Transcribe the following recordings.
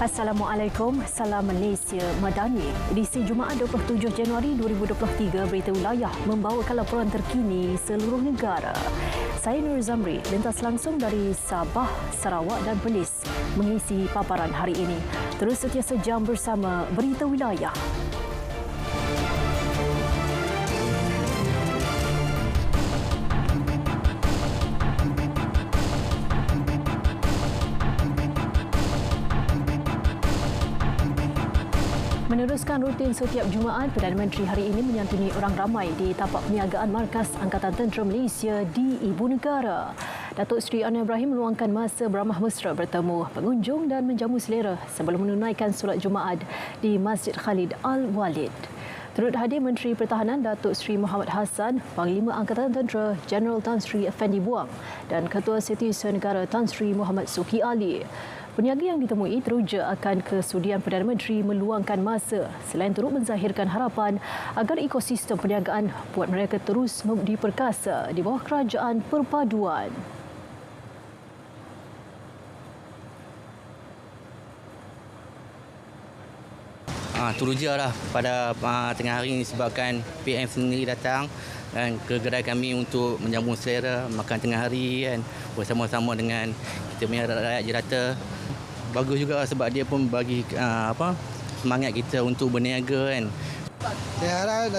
Assalamualaikum, salam Malaysia Madani. Edisi Jumaat 27 Januari 2023, Berita Wilayah membawakan laporan terkini seluruh negara. Saya Nur Zamri, lintas langsung dari Sabah, Sarawak dan Perlis mengisi paparan hari ini. Terus setia sejam bersama Berita Wilayah. Meneruskan rutin setiap Jumaat, Perdana Menteri hari ini menyantuni orang ramai di tapak perniagaan Markas Angkatan Tentera Malaysia di Ibu Negara. Datuk Seri Anwar Ibrahim meluangkan masa beramah mesra bertemu pengunjung dan menjamu selera sebelum menunaikan solat Jumaat di Masjid Khalid Al-Walid. Turut hadir Menteri Pertahanan Datuk Seri Muhammad Hassan, Panglima Angkatan Tentera Jeneral Tan Sri Effendi Buang dan Ketua Setiausaha Negara Tan Sri Muhammad Suki Ali. Peniaga yang ditemui teruja akan kesudian Perdana Menteri meluangkan masa selain turut menzahirkan harapan agar ekosistem perniagaan buat mereka terus diperkasa di bawah kerajaan perpaduan. Teruja lah pada tengah hari ini sebabkan PM sendiri datang dan ke kedai kami untuk menjamu selera makan tengah hari kan, bersama-sama dengan kita punya rakyat jelata. Bagus juga sebab dia pun bagi semangat kita untuk berniaga kan. Saya harap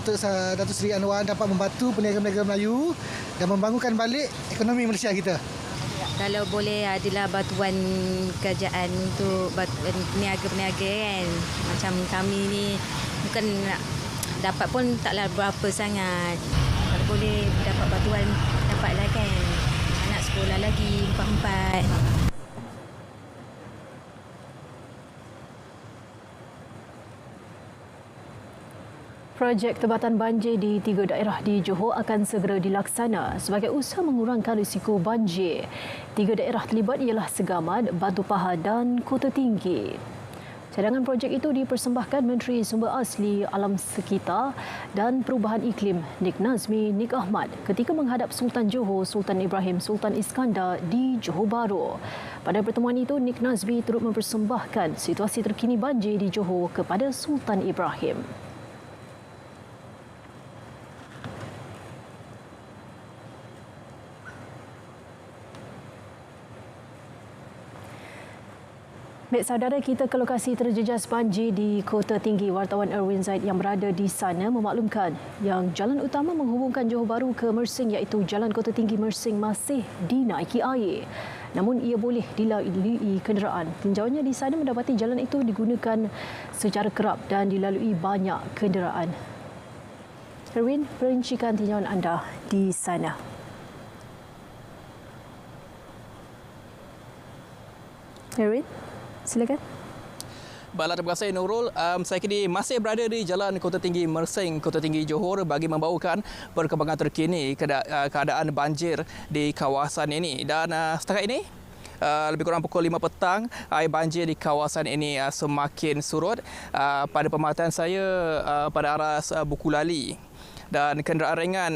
Datuk Seri Anwar dapat membantu peniaga-peniaga Melayu dan membangunkan balik ekonomi Malaysia kita. Kalau boleh adalah bantuan kerajaan untuk peniaga-peniaga kan. Macam kami ni bukan nak dapat pun taklah berapa sangat. Kalau boleh dapat bantuan, dapatlah kan. Anak sekolah lagi, empat-empat. Projek tebatan banjir di 3 daerah di Johor akan segera dilaksana sebagai usaha mengurangkan risiko banjir. 3 daerah terlibat ialah Segamat, Batu Pahat dan Kota Tinggi. Cadangan projek itu dipersembahkan Menteri Sumber Asli Alam Sekitar dan Perubahan Iklim Nik Nazmi Nik Ahmad ketika menghadap Sultan Johor Sultan Ibrahim Sultan Iskandar di Johor Bahru. Pada pertemuan itu, Nik Nazmi turut mempersembahkan situasi terkini banjir di Johor kepada Sultan Ibrahim. Baik saudara, kita ke lokasi terjejas banjir di Kota Tinggi. Wartawan Erwin Zaid yang berada di sana memaklumkan yang jalan utama menghubungkan Johor Bahru ke Mersing iaitu Jalan Kota Tinggi Mersing masih dinaiki air. Namun ia boleh dilalui kenderaan. Tinjauannya di sana mendapati jalan itu digunakan secara kerap dan dilalui banyak kenderaan. Erwin, perincikan tinjauan anda di sana. Erwin? Silakan. Baiklah, terima kasih Nurul. Saya kini masih berada di Jalan Kota Tinggi Mersing, Kota Tinggi Johor bagi membawakan perkembangan terkini keadaan banjir di kawasan ini. Dan setakat ini, lebih kurang pukul 5 petang, air banjir di kawasan ini semakin surut. Pada pemantauan saya pada arah Buku Lali dan kenderaan ringan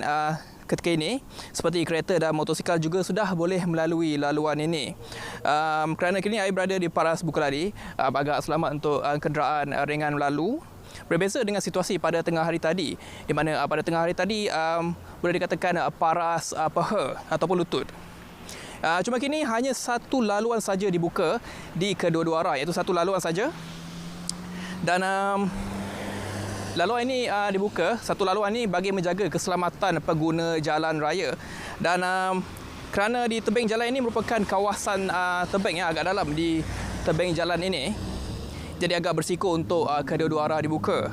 ketika ini seperti kereta dan motosikal juga sudah boleh melalui laluan ini. Kerana kini air berada di paras Buku Lali, agak selamat untuk kenderaan ringan lalu. Berbeza dengan situasi pada tengah hari tadi, di mana pada tengah hari tadi boleh dikatakan paras paha ataupun lutut. Cuma kini hanya satu laluan saja dibuka di kedua-dua arah, iaitu satu laluan saja. Dan laluan ini dibuka, satu laluan ini bagi menjaga keselamatan pengguna jalan raya. Dan kerana di tebing jalan ini merupakan kawasan tebing yang agak dalam di tebing jalan ini, jadi agak bersiko untuk kedua-dua arah dibuka.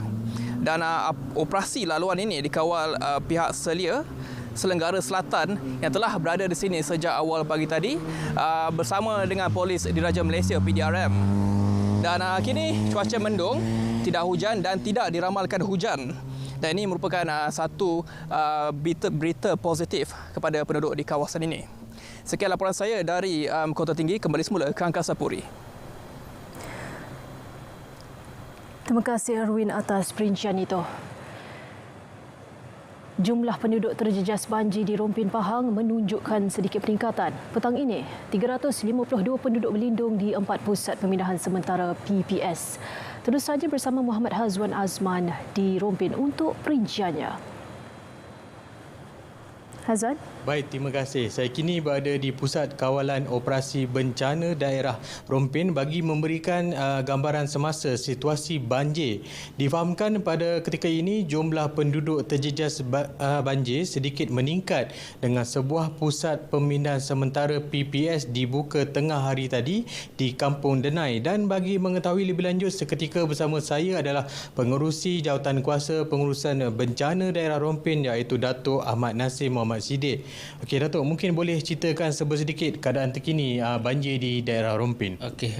Dan operasi laluan ini dikawal pihak Selia Selenggara Selatan yang telah berada di sini sejak awal pagi tadi bersama dengan Polis Diraja Malaysia PDRM. Dan kini cuaca mendung, tidak hujan dan tidak diramalkan hujan. Dan ini merupakan satu berita positif kepada penduduk di kawasan ini. Sekian laporan saya dari Kota Tinggi. Kembali semula ke Angkasa Puri. Terima kasih Erwin atas perincian itu. Jumlah penduduk terjejas banjir di Rompin Pahang menunjukkan sedikit peningkatan. Petang ini, 352 penduduk berlindung di 4 pusat pemindahan sementara PPS. Terus saja bersama Muhammad Hazwan Azman di Rompin untuk perinciannya. Hazwan? Baik, terima kasih. Saya kini berada di Pusat Kawalan Operasi Bencana Daerah Rompin bagi memberikan gambaran semasa situasi banjir. Difahamkan pada ketika ini jumlah penduduk terjejas banjir sedikit meningkat dengan sebuah pusat pemindahan sementara PPS dibuka tengah hari tadi di Kampung Denai. Dan bagi mengetahui lebih lanjut, seketika bersama saya adalah pengerusi Jawatankuasa Pengurusan Bencana Daerah Rompin iaitu Datuk Ahmad Nasir Muhammad Siddiq. Okey Datuk, mungkin boleh ceritakan sedikit keadaan terkini banjir di daerah Rompin. Okey,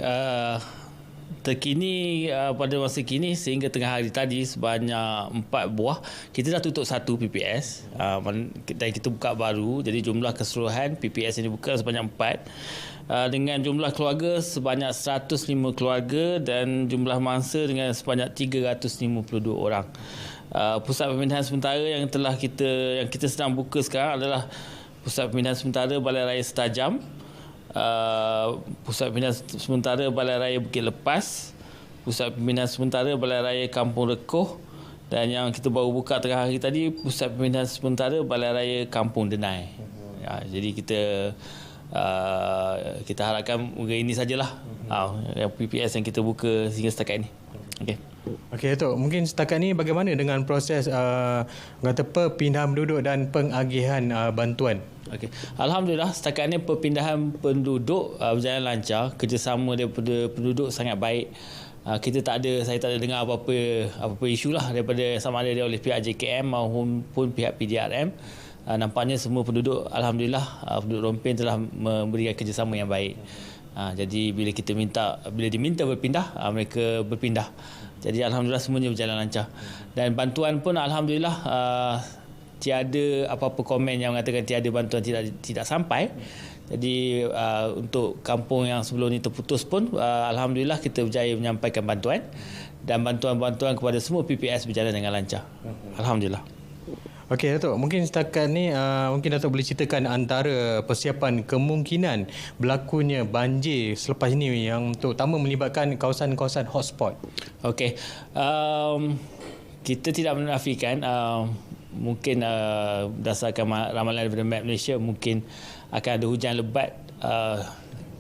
terkini pada masa kini sehingga tengah hari tadi sebanyak 4 buah. Kita dah tutup 1 PPS dan kita buka baru. Jadi jumlah keseluruhan PPS yang dibuka sebanyak 4. Dengan jumlah keluarga sebanyak 105 keluarga dan jumlah mangsa dengan sebanyak 352 orang. Pusat pemindahan sementara yang kita sedang buka sekarang adalah Pusat Pemindahan Sementara Balai Raya Setajam, Pusat Pemindahan Sementara Balai Raya Bukit Lepas, Pusat Pemindahan Sementara Balai Raya Kampung Rekoh, dan yang kita baru buka tengah hari tadi Pusat Pemindahan Sementara Balai Raya Kampung Denai. Jadi kita harapkan ini sajalah PPS yang kita buka sehingga setakat ini. Okey Datuk, mungkin setakat ini bagaimana dengan proses perpindahan penduduk dan pengagihan bantuan? Okey. Alhamdulillah setakat ini perpindahan penduduk berjalan lancar, kerjasama daripada penduduk sangat baik. Saya tak ada dengar apa-apa isu lah daripada sama ada oleh pihak JKM maupun pihak PDRM. Nampaknya semua penduduk, alhamdulillah, penduduk Rompin telah memberikan kerjasama yang baik. Jadi bila diminta berpindah, mereka berpindah. Jadi alhamdulillah semuanya berjalan lancar. Dan bantuan pun alhamdulillah tiada apa-apa komen yang mengatakan tiada bantuan tidak sampai. Jadi untuk kampung yang sebelum ini terputus pun alhamdulillah kita berjaya menyampaikan bantuan, dan bantuan-bantuan kepada semua PPS berjalan dengan lancar. Alhamdulillah. Okey Datuk, mungkin setakat ni mungkin Datuk boleh ceritakan antara persiapan kemungkinan berlakunya banjir selepas ini yang terutama melibatkan kawasan-kawasan hotspot. Okey. Kita tidak menafikan mungkin berdasarkan ramalan daripada Map Malaysia mungkin akan ada hujan lebat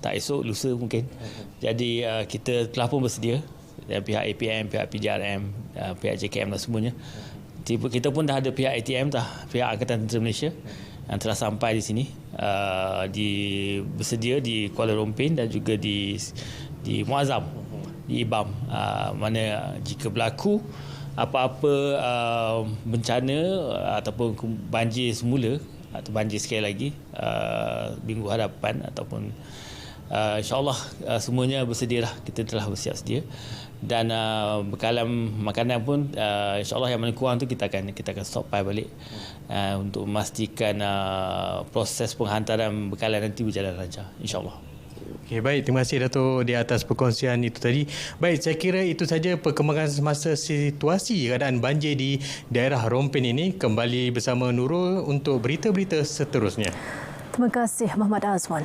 tak esok, lusa mungkin. Jadi kita telah pun bersedia dari pihak APM, pihak PJRM, pihak JKM dan semuanya. Kita pun dah ada pihak ATM pihak Angkatan Tentera Malaysia yang telah sampai di sini, bersedia di Kuala Rompin dan juga di Muazzam, di Ibam. Mana jika berlaku apa-apa bencana ataupun banjir semula atau banjir sekali lagi minggu hadapan ataupun insyaAllah semuanya bersedialah, kita telah bersiap sedia. Dan bekalan makanan pun insyaAllah yang mana kurang tu kita akan stockpile balik untuk memastikan proses penghantaran bekalan nanti berjalan lancar, insyaAllah. Okey, baik, terima kasih Datuk di atas perkongsian itu tadi. Baik, saya kira itu saja perkembangan semasa situasi keadaan banjir di daerah Rompin ini. Kembali bersama Nurul untuk berita-berita seterusnya. Terima kasih Muhammad Azwan.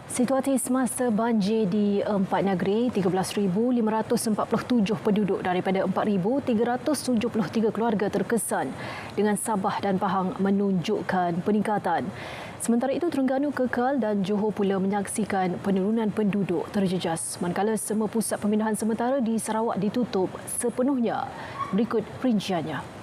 Situasi semasa banjir di 4 negeri, 13,547 penduduk daripada 4,373 keluarga terkesan dengan Sabah dan Pahang menunjukkan peningkatan. Sementara itu, Terengganu kekal dan Johor pula menyaksikan penurunan penduduk terjejas. Manakala semua pusat pemindahan sementara di Sarawak ditutup sepenuhnya. Berikut perinciannya.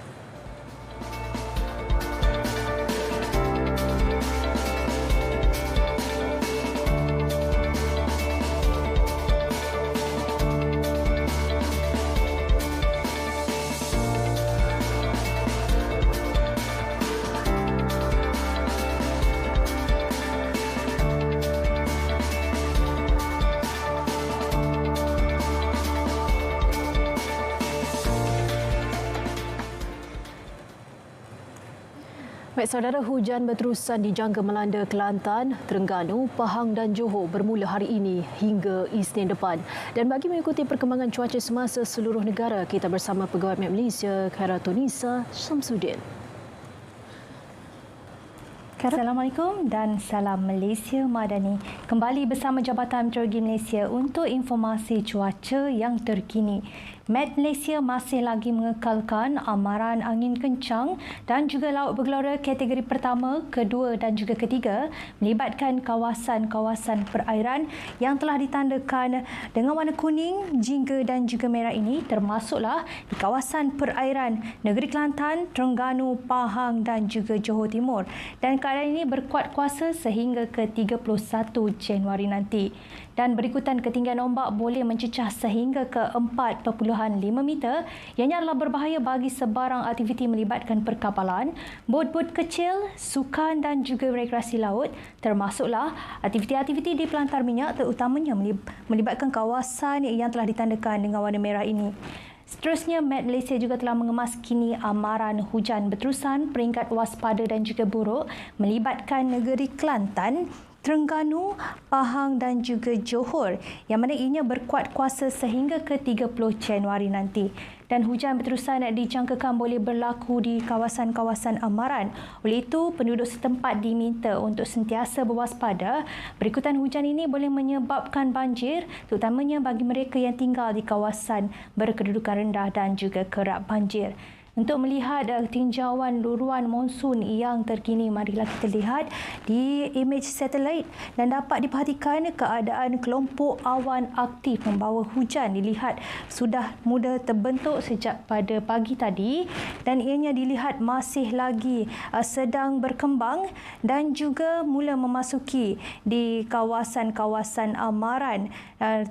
Baik saudara, hujan berterusan dijangka melanda Kelantan, Terengganu, Pahang dan Johor bermula hari ini hingga Isnin depan. Dan bagi mengikuti perkembangan cuaca semasa seluruh negara, kita bersama Pegawai Map Malaysia, Khairatun Nisa Syamsuddin. Assalamualaikum dan salam Malaysia Madani. Kembali bersama Jabatan Meteorologi Malaysia untuk informasi cuaca yang terkini. Met Malaysia masih lagi mengekalkan amaran angin kencang dan juga laut bergelora kategori pertama, kedua dan juga ketiga melibatkan kawasan-kawasan perairan yang telah ditandakan dengan warna kuning, jingga dan juga merah ini, termasuklah di kawasan perairan Negeri Kelantan, Terengganu, Pahang dan juga Johor Timur. Dan keadaan ini berkuat kuasa sehingga ke 31 Januari nanti. Dan berikutan ketinggian ombak boleh mencecah sehingga ke 4.5 meter. Ianya adalah berbahaya bagi sebarang aktiviti melibatkan perkapalan, bot-bot kecil, sukan dan juga rekreasi laut, termasuklah aktiviti-aktiviti di pelantar minyak terutamanya melibatkan kawasan yang telah ditandakan dengan warna merah ini. Seterusnya, Met Malaysia juga telah mengemas kini amaran hujan berterusan peringkat waspada dan juga buruk melibatkan negeri Kelantan, Terengganu, Pahang dan juga Johor yang mana ianya berkuat kuasa sehingga ke 30 Januari nanti. Dan hujan berterusan dijangkakan boleh berlaku di kawasan-kawasan amaran. Oleh itu, penduduk setempat diminta untuk sentiasa berwaspada. Berikutan hujan ini boleh menyebabkan banjir, terutamanya bagi mereka yang tinggal di kawasan berkedudukan rendah dan juga kerap banjir. Untuk melihat tinjauan luruan monsun yang terkini, marilah kita lihat di imej satelit dan dapat diperhatikan keadaan kelompok awan aktif membawa hujan dilihat sudah mula terbentuk sejak pada pagi tadi dan ianya dilihat masih lagi sedang berkembang dan juga mula memasuki di kawasan-kawasan amaran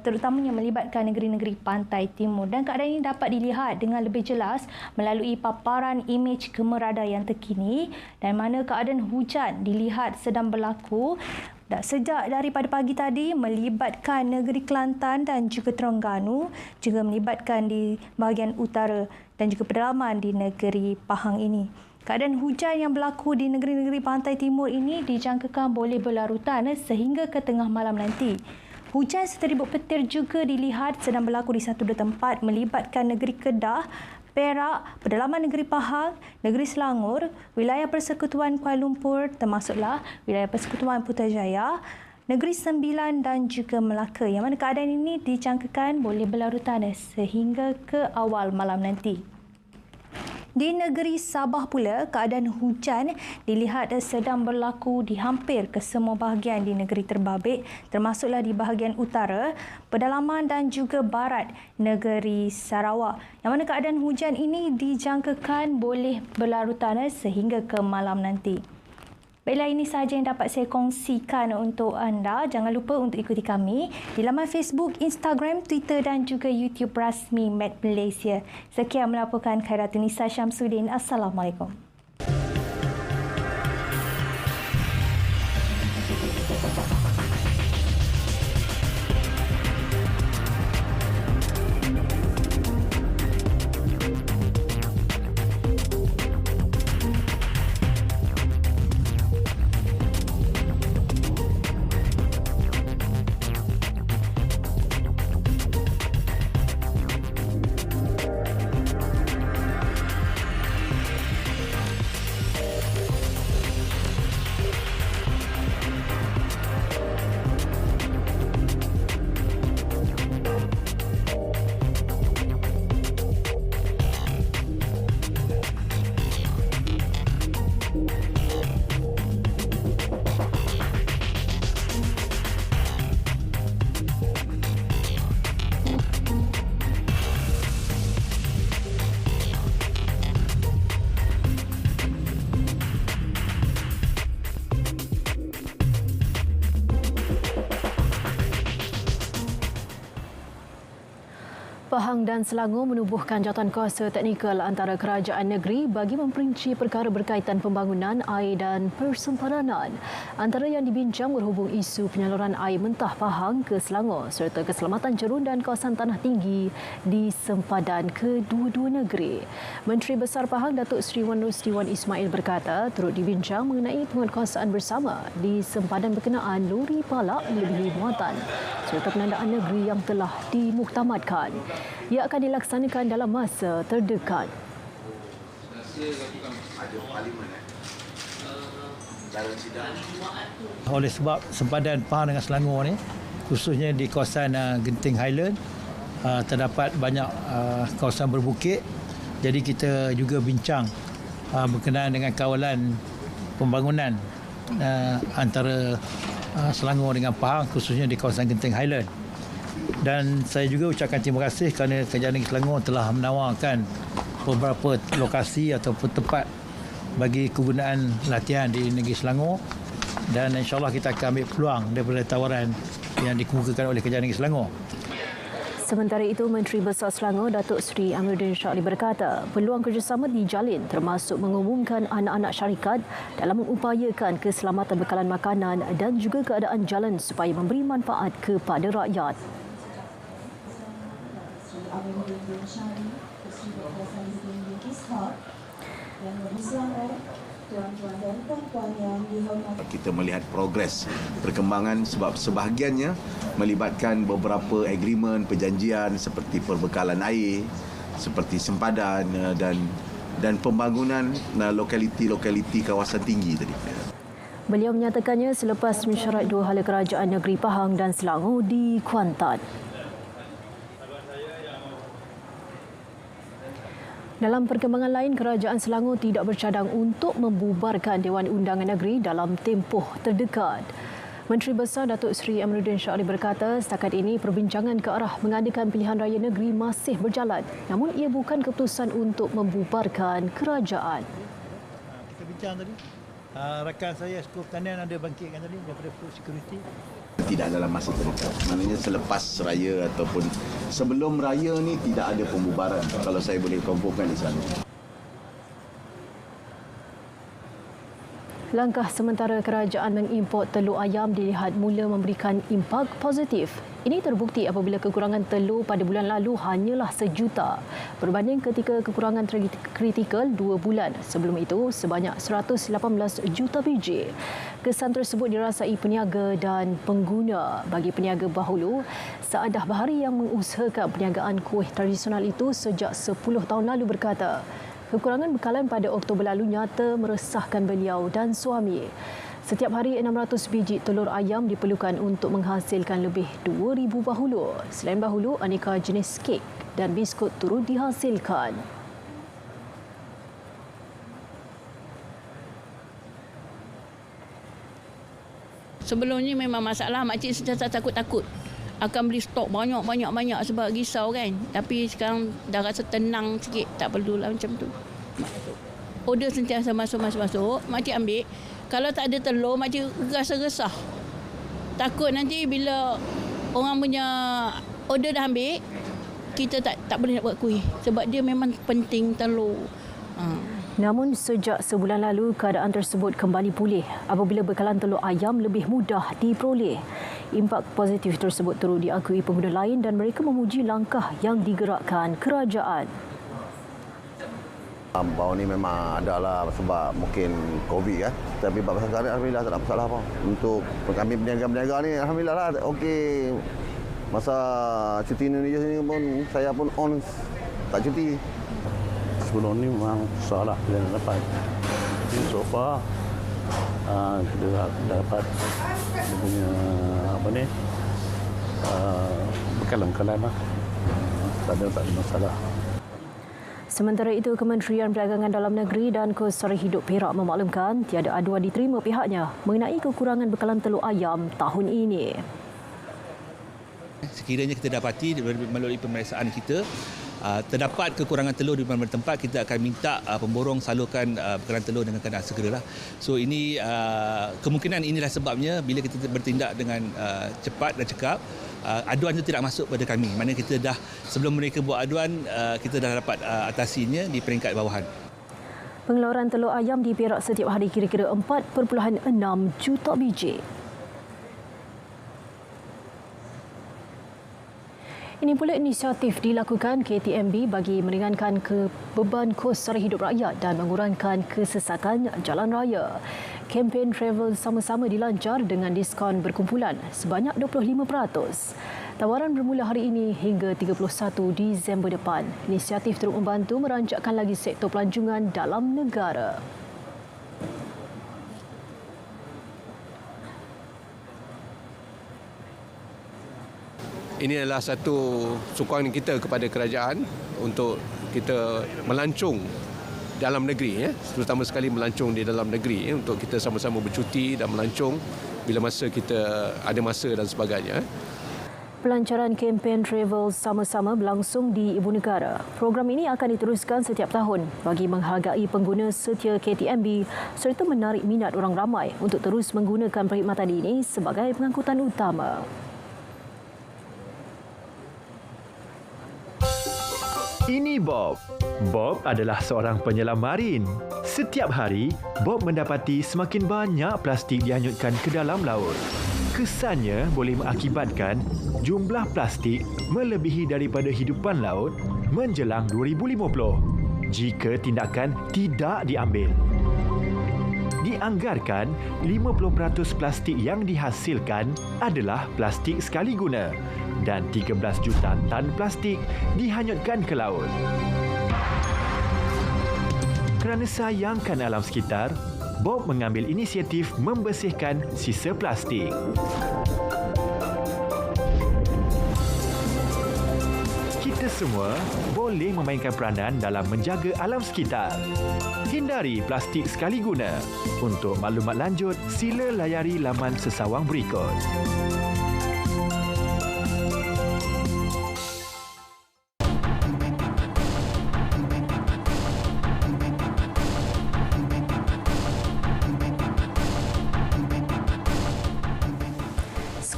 terutamanya melibatkan negeri-negeri pantai timur. Dan keadaan ini dapat dilihat dengan lebih jelas melalui paparan imej gemerada yang terkini dan mana keadaan hujan dilihat sedang berlaku sejak daripada pagi tadi melibatkan negeri Kelantan dan juga Terengganu, juga melibatkan di bahagian utara dan juga pedalaman di negeri Pahang ini. Keadaan hujan yang berlaku di negeri-negeri pantai timur ini dijangkakan boleh berlarutan sehingga ke tengah malam nanti. Hujan serta ribut petir juga dilihat sedang berlaku di satu dua tempat melibatkan negeri Kedah, Perak, pedalaman negeri Pahang, negeri Selangor, wilayah Persekutuan Kuala Lumpur termasuklah wilayah Persekutuan Putrajaya, negeri Sembilan dan juga Melaka yang mana keadaan ini dijangkakan boleh berlarutan sehingga ke awal malam nanti. Di negeri Sabah pula, keadaan hujan dilihat sedang berlaku di hampir ke semua bahagian di negeri Terbabit, termasuklah di bahagian utara, pedalaman dan juga barat negeri Sarawak. Yang mana keadaan hujan ini dijangkakan boleh berlarutan sehingga ke malam nanti. Baiklah, ini sahaja yang dapat saya kongsikan untuk anda. Jangan lupa untuk ikuti kami di laman Facebook, Instagram, Twitter dan juga YouTube rasmi Met Malaysia. Sekian melaporkan Khairatun-Nisa Syamsuddin. Assalamualaikum. Pahang dan Selangor menubuhkan jawatankuasa teknikal antara kerajaan negeri bagi memperinci perkara berkaitan pembangunan air dan persempadan. Antara yang dibincang berhubung isu penyaluran air mentah Pahang ke Selangor serta keselamatan jerun dan kawasan tanah tinggi di sempadan kedua-dua negeri. Menteri Besar Pahang Datuk Seri Wan Rusdi Wan Ismail berkata turut dibincang mengenai penguatkuasaan bersama di sempadan berkenaan lori palak melebihi muatan serta penandaan negeri yang telah dimuktamadkan. Ia akan dilaksanakan dalam masa terdekat. Oleh sebab sempadan Pahang dengan Selangor ni, khususnya di kawasan Genting Highland, terdapat banyak kawasan berbukit. Jadi kita juga bincang berkenaan dengan kawalan pembangunan antara Selangor dengan Pahang, khususnya di kawasan Genting Highland. Dan saya juga ucapkan terima kasih kerana Kerajaan Negeri Selangor telah menawarkan beberapa lokasi ataupun tempat bagi kegunaan latihan di Negeri Selangor, dan insyaAllah kita akan ambil peluang daripada tawaran yang dikemukakan oleh Kerajaan Negeri Selangor. Sementara itu, Menteri Besar Selangor Datuk Seri Amiruddin Shazali berkata peluang kerjasama dijalin termasuk mengumumkan anak-anak syarikat dalam mengupayakan keselamatan bekalan makanan dan juga keadaan jalan supaya memberi manfaat kepada rakyat. Kita melihat progres perkembangan sebab sebahagiannya melibatkan beberapa agreement, perjanjian seperti perbekalan air, seperti sempadan dan pembangunan lokaliti kawasan tinggi tadi. Beliau menyatakannya selepas mesyuarat dua hala kerajaan negeri Pahang dan Selangor di Kuantan. Dalam perkembangan lain, Kerajaan Selangor tidak bercadang untuk membubarkan Dewan Undangan Negeri dalam tempoh terdekat. Menteri Besar Datuk Seri Amiruddin Shazali berkata setakat ini perbincangan ke arah mengadakan pilihan raya negeri masih berjalan. Namun ia bukan keputusan untuk membubarkan kerajaan. Kita bincang tadi, rakan saya Skup Pertanian ada bangkitkan tadi daripada Food Security. Tidak dalam masa terdekat. Maknanya selepas raya ataupun sebelum raya ni tidak ada pembubaran, kalau saya boleh kumpulkan di sana. Langkah sementara kerajaan mengimport telur ayam dilihat mula memberikan impak positif. Ini terbukti apabila kekurangan telur pada bulan lalu hanyalah 1 juta berbanding ketika kekurangan kritikal 2 bulan sebelum itu sebanyak 118 juta biji. Kesan tersebut dirasai peniaga dan pengguna. Bagi peniaga Bahulu, Saadah Bahari yang mengusahakan perniagaan kuih tradisional itu sejak 10 tahun lalu berkata, kekurangan bekalan pada Oktober lalu nyata meresahkan beliau dan suami. Setiap hari 600 biji telur ayam diperlukan untuk menghasilkan lebih 2,000 bahulu. Selain bahulu, aneka jenis kek dan biskut turut dihasilkan. Sebelum ni memang masalah, makcik sentiasa takut-takut akan beli stok banyak sebab risau kan. Tapi sekarang dah rasa tenang sikit, tak perlulah macam tu. Order sentiasa masuk. Makcik ambil. Kalau tak ada telur, makcik rasa resah. Takut nanti bila orang punya order dah ambil, kita tak boleh nak buat kuih. Sebab dia memang penting telur. Namun sejak sebulan lalu, keadaan tersebut kembali pulih apabila bekalan telur ayam lebih mudah diperoleh. Impak positif tersebut turut diakui pengguna lain dan mereka memuji langkah yang digerakkan kerajaan. Bau ni memang adalah sebab mungkin COVID kan. Tapi pasal sekarang alhamdulillah tak ada masalah apa. Untuk kami peniaga-peniaga ni alhamdulillah lah okey. Masa cuti Indonesia ni pun saya pun on tak cuti. Sebelum ni memang susah lah bila nak dapat. Jadi so far kita dah dapat dia punya bekalan-bekalan lah. Tak ada masalah. Sementara itu, Kementerian Perdagangan Dalam Negeri dan Kos Sara Hidup Perak memaklumkan tiada aduan diterima pihaknya mengenai kekurangan bekalan telur ayam tahun ini. Sekiranya kita dapati melalui pemeriksaan kita terdapat kekurangan telur di beberapa tempat, kita akan minta pemborong salurkan bekalan telur dengan keadaan segeralah. So ini kemungkinan inilah sebabnya bila kita bertindak dengan cepat dan cekap, aduan itu tidak masuk pada kami. Maknanya kita dah sebelum mereka buat aduan, kita dah dapat atasinya di peringkat bawahan. Pengeluaran telur ayam di Perak setiap hari kira-kira 4.6 juta biji. Ini pula inisiatif dilakukan KTMB bagi meringankan beban kos sara hidup rakyat dan mengurangkan kesesakan jalan raya. Kempen travel sama-sama dilancar dengan diskaun berkumpulan sebanyak 25%. Tawaran bermula hari ini hingga 31 Disember depan. Inisiatif turut membantu merancakkan lagi sektor pelancongan dalam negara. ini adalah satu sokongan kita kepada kerajaan untuk kita melancong dalam negeri, terutama sekali melancong di dalam negeri untuk kita sama-sama bercuti dan melancong bila masa kita ada masa dan sebagainya. Pelancaran kempen travel sama-sama berlangsung di Ibu Negara. Program ini akan diteruskan setiap tahun bagi menghargai pengguna setia KTMB serta menarik minat orang ramai untuk terus menggunakan perkhidmatan ini sebagai pengangkutan utama. Ini Bob. Bob adalah seorang penyelam marin. Setiap hari, Bob mendapati semakin banyak plastik dihanyutkan ke dalam laut. Kesannya boleh mengakibatkan jumlah plastik melebihi daripada hidupan laut menjelang 2050 jika tindakan tidak diambil. Dianggarkan 50% plastik yang dihasilkan adalah plastik sekali guna dan 13 juta tan plastik dihanyutkan ke laut. Kerana sayangkan alam sekitar, Bob mengambil inisiatif membersihkan sisa plastik. Kita semua boleh memainkan peranan dalam menjaga alam sekitar. Hindari plastik sekali guna. Untuk maklumat lanjut, sila layari laman sesawang berikut.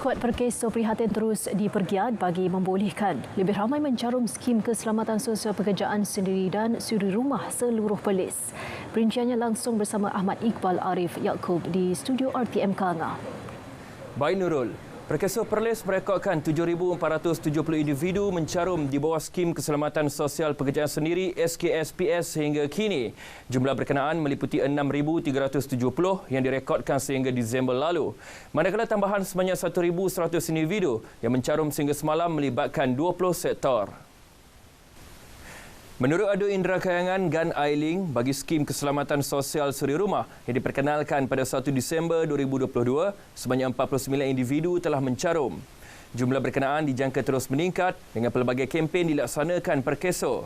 Skuad Perkeso Prihatin terus dipergiat bagi membolehkan lebih ramai mencarum skim keselamatan sosial pekerjaan sendiri dan suri rumah seluruh Perlis. Perinciannya langsung bersama Ahmad Iqbal Arif Yaakob di studio RTM Kanga. Baik Nurul, Perkeso Perlis merekodkan 7,470 individu mencarum di bawah skim keselamatan sosial pekerjaan sendiri SKSPS sehingga kini. Jumlah berkenaan meliputi 6,370 yang direkodkan sehingga Disember lalu. Manakala tambahan sebanyak 1,100 individu yang mencarum sehingga semalam melibatkan 20 sektor. Menurut Adu Indra Kayangan Gan Ailing, bagi skim keselamatan sosial suri rumah yang diperkenalkan pada 1 Disember 2022, sebanyak 49 individu telah mencarum. Jumlah berkenaan dijangka terus meningkat dengan pelbagai kempen dilaksanakan Perkeso.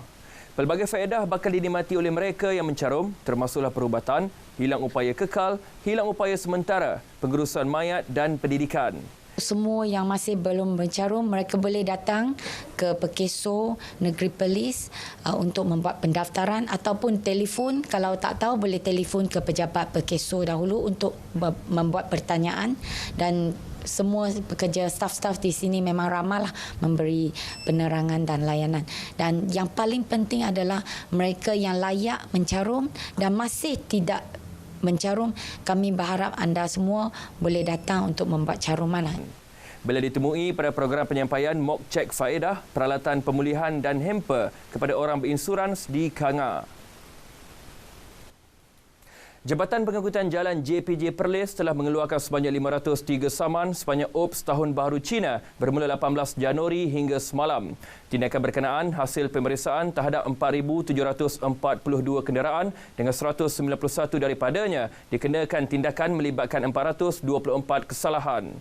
Pelbagai faedah bakal dinikmati oleh mereka yang mencarum, termasuklah perubatan, hilang upaya kekal, hilang upaya sementara, pengurusan mayat dan pendidikan. Semua yang masih belum mencarum, mereka boleh datang ke Perkeso Negeri Perlis untuk membuat pendaftaran ataupun telefon. Kalau tak tahu, boleh telefon ke pejabat Perkeso dahulu untuk membuat pertanyaan. Dan semua pekerja staf-staf di sini memang ramahlah memberi penerangan dan layanan. Dan yang paling penting adalah mereka yang layak mencarum dan masih tidak mencarum, kami berharap anda semua boleh datang untuk membuat caruman. Bila ditemui pada program penyampaian mock check faedah, peralatan pemulihan dan hamper kepada orang berinsurans di Kanga. Jabatan Pengangkutan Jalan JPJ Perlis telah mengeluarkan sebanyak 503 saman sepanjang OPS Tahun Baharu Cina bermula 18 Januari hingga semalam. Tindakan berkenaan hasil pemeriksaan terhadap 4,742 kenderaan dengan 191 daripadanya dikenakan tindakan melibatkan 424 kesalahan.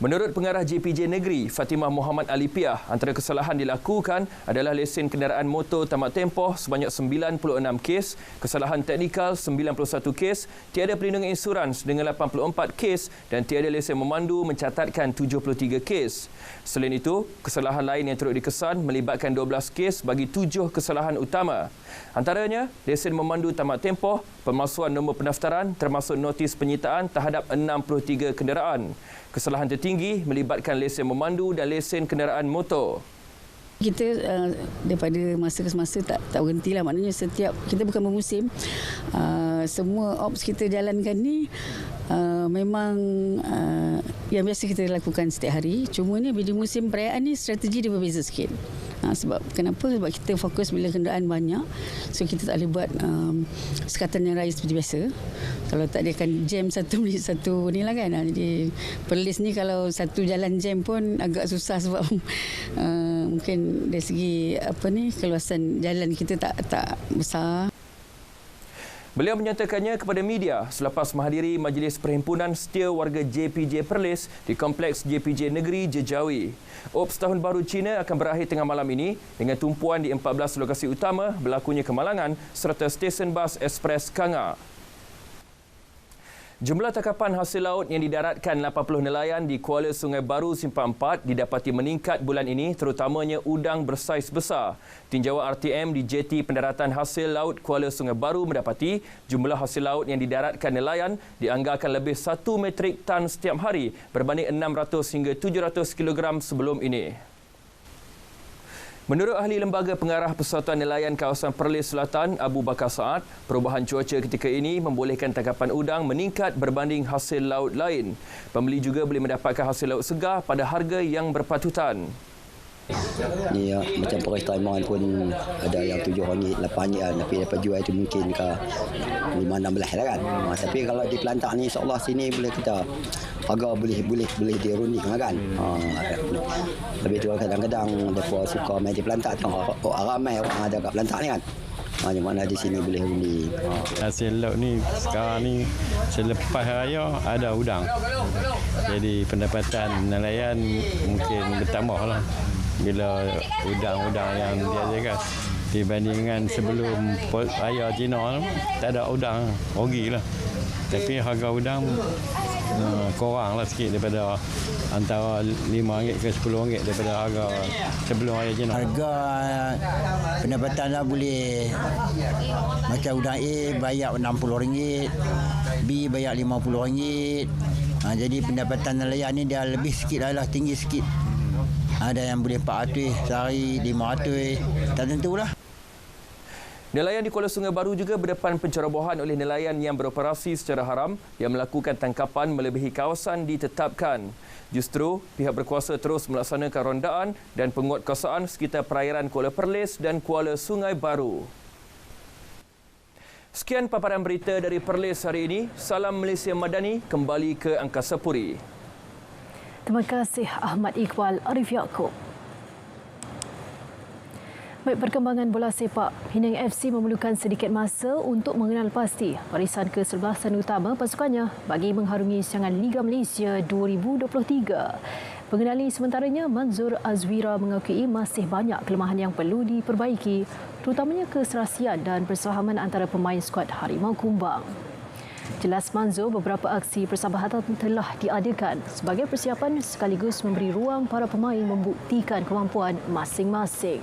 Menurut pengarah JPJ Negeri, Fatimah Muhammad Alipiah, antara kesalahan dilakukan adalah lesen kenderaan motor tamat tempoh sebanyak 96 kes, kesalahan teknikal 91 kes, tiada perlindungan insurans dengan 84 kes dan tiada lesen memandu mencatatkan 73 kes. Selain itu, kesalahan lain yang turut dikesan melibatkan 12 kes bagi 7 kesalahan utama. Antaranya, lesen memandu tamat tempoh, pemalsuan nombor pendaftaran termasuk notis penyitaan terhadap 63 kenderaan. Kesalahan tertinggi melibatkan lesen memandu dan lesen kenderaan motor. Kita daripada masa ke masa tak berhentilah, maknanya setiap kita bukan bermusim, semua ops kita jalankan ni memang yang biasa kita lakukan setiap hari. Cuma ni bila musim perayaan ni strategi dia berbeza sikit. Sebab kenapa? Sebab kita fokus bila kenderaan banyak, so kita tak boleh buat sekatan yang raya seperti biasa. Kalau tak, dia akan jam satu ni lah kan. Jadi Perlis ni kalau satu jalan jam pun agak susah sebab mungkin dari segi keluasan jalan kita tak besar. Beliau menyatakannya kepada media selepas menghadiri Majlis Perhimpunan Setia Warga JPJ Perlis di Kompleks JPJ Negeri Jejawi. UPS Tahun Baru Cina akan berakhir tengah malam ini dengan tumpuan di 14 lokasi utama berlakunya kemalangan serta stesen bas Ekspres Kanga. Jumlah tangkapan hasil laut yang didaratkan 80 nelayan di Kuala Sungai Baru Simpang 4 didapati meningkat bulan ini, terutamanya udang bersaiz besar. Tinjauan RTM di Jeti Pendaratan Hasil Laut Kuala Sungai Baru mendapati jumlah hasil laut yang didaratkan nelayan dianggarkan lebih 1 metrik tan setiap hari berbanding 600 hingga 700 kg sebelum ini. Menurut ahli Lembaga Pengarah Persatuan Nelayan Kawasan Perlis Selatan, Abu Bakar Saad, perubahan cuaca ketika ini membolehkan tangkapan udang meningkat berbanding hasil laut lain. Pembeli juga boleh mendapatkan hasil laut segar pada harga yang berpatutan. Ni macam price timer pun ada yang RM7, RM8 kan. Tapi dapat jual itu mungkin ke 5-16 lah kan. Tapi kalau di pelantak ni insya-Allah sini boleh kita harga boleh dirunding kan. Lebih tu kadang-kadang depa suka main di pelantak tengok ramai orang ada kat pelantak ni kan. Mana di sini boleh runding. Hasil laut ni sekarang ni selepas raya ada udang. Jadi pendapatan nelayan mungkin bertambah lah. Bila udang-udang yang diadakan dibandingkan sebelum raya Cina tak ada udang, rugi lah. Tapi harga udang kurang lah sikit daripada antara RM5 ke RM10 daripada harga sebelum raya Cina. Harga pendapatan lah boleh macam udang A bayar RM60, B bayar RM50. Jadi pendapatan nelayan ni dia lebih sikit lah, tinggi sikit. Ada yang boleh 400 sehari, 500, tak tentulah. Nelayan di Kuala Sungai Baru juga berdepan pencerobohan oleh nelayan yang beroperasi secara haram yang melakukan tangkapan melebihi kawasan ditetapkan. Justru, pihak berkuasa terus melaksanakan rondaan dan penguatkuasaan sekitar perairan Kuala Perlis dan Kuala Sungai Baru. Sekian paparan berita dari Perlis hari ini. Salam Malaysia Madani, kembali ke Angkasa Puri. Terima kasih Ahmad Iqbal Arif Yaakob. Baik, perkembangan bola sepak, Penang FC memerlukan sedikit masa untuk mengenal pasti barisan ke-11 utama pasukannya bagi mengharungi siangan Liga Malaysia 2023. Pengenali sementaranya Manzur Azwira mengakui masih banyak kelemahan yang perlu diperbaiki, terutamanya keserasian dan persahaman antara pemain skuad Harimau Kumbang. Jelas Manzur, beberapa aksi persahabatan telah diadakan sebagai persiapan sekaligus memberi ruang para pemain membuktikan kemampuan masing-masing.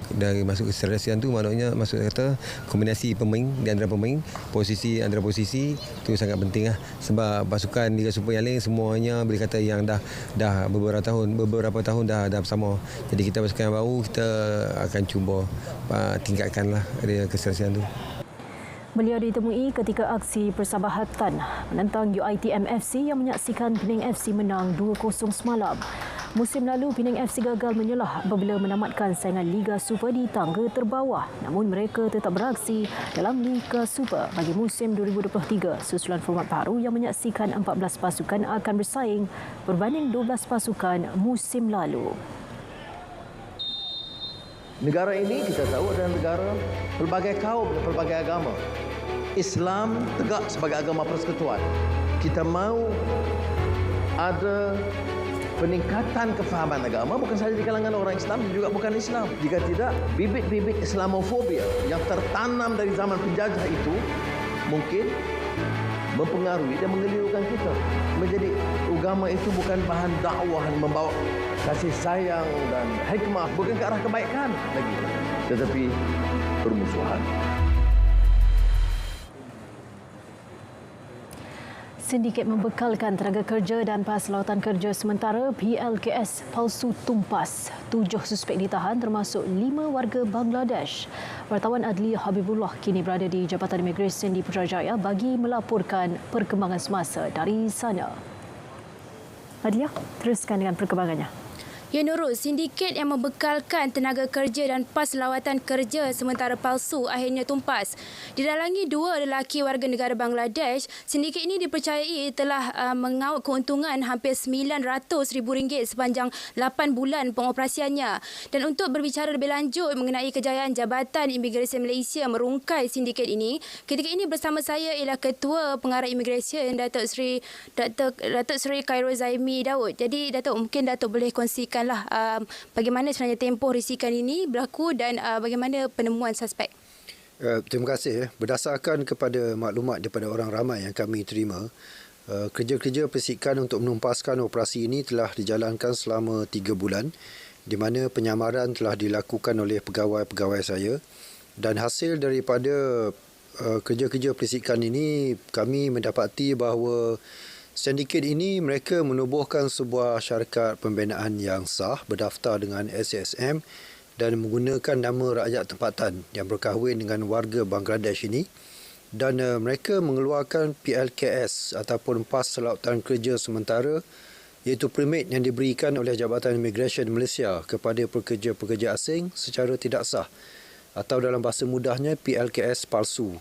Dari masuk keserasian tu maknanya maksud kata kombinasi pemain di antara pemain, posisi antara posisi tu sangat penting lah. Sebab pasukan Liga Super yang lain semuanya boleh kata yang dah beberapa tahun dah bersama. Jadi kita pasukan yang baru kita akan cuba tingkatkanlah keserasian tu. Beliau ditemui ketika aksi persahabatan menentang UiTM FC yang menyaksikan Penang FC menang 2-0 semalam. Musim lalu, Penang FC gagal menyelah apabila menamatkan saingan Liga Super di tangga terbawah. Namun mereka tetap beraksi dalam Liga Super bagi musim 2023 susulan format baru yang menyaksikan 14 pasukan akan bersaing berbanding 12 pasukan musim lalu. Negara ini kita tahu adalah negara pelbagai kaum dan pelbagai agama. Islam tegak sebagai agama persekutuan. Kita mahu ada peningkatan kefahaman agama bukan sahaja di kalangan orang Islam, juga bukan Islam. Jika tidak, bibit-bibit Islamofobia yang tertanam dari zaman penjajah itu mungkin mempengaruhi dan mengelirukan kita. Menjadi agama itu bukan bahan dakwah membawa kasih sayang dan hikmah, bukan ke arah kebaikan lagi, tetapi permusuhan. Sindiket membekalkan tenaga kerja dan pas lautan kerja sementara PLKS palsu tumpas. 7 suspek ditahan termasuk 5 warga Bangladesh. Wartawan Adli Habibullah kini berada di Jabatan Imigresen di Putrajaya bagi melaporkan perkembangan semasa dari sana. Adliah, teruskan dengan perkembangannya. Ya Nurul, sindiket yang membekalkan tenaga kerja dan pas lawatan kerja sementara palsu akhirnya tumpas. Didalangi 2 lelaki warga negara Bangladesh, sindiket ini dipercayai telah mengaut keuntungan hampir RM900,000 sepanjang 8 bulan pengoperasiannya. Dan untuk berbicara lebih lanjut mengenai kejayaan Jabatan Imigresen Malaysia merungkai sindiket ini, ketika ini bersama saya ialah Ketua Pengarah Imigresen Datuk Seri Khairul Zaimi Daud. Jadi Datuk, mungkin Datuk boleh kongsikan bagaimana sebenarnya tempoh risikan ini berlaku dan bagaimana penemuan suspek. Terima kasih. Berdasarkan kepada maklumat daripada orang ramai yang kami terima, kerja-kerja persikan untuk menumpaskan operasi ini telah dijalankan selama 3 bulan di mana penyamaran telah dilakukan oleh pegawai-pegawai saya, dan hasil daripada kerja-kerja persikan ini kami mendapati bahawa sindiket ini mereka menubuhkan sebuah syarikat pembinaan yang sah berdaftar dengan SSM dan menggunakan nama rakyat tempatan yang berkahwin dengan warga Bangladesh ini, dan mereka mengeluarkan PLKS ataupun Pas Lawatan Kerja Sementara, iaitu permit yang diberikan oleh Jabatan Imigresen Malaysia kepada pekerja-pekerja asing secara tidak sah, atau dalam bahasa mudahnya PLKS palsu.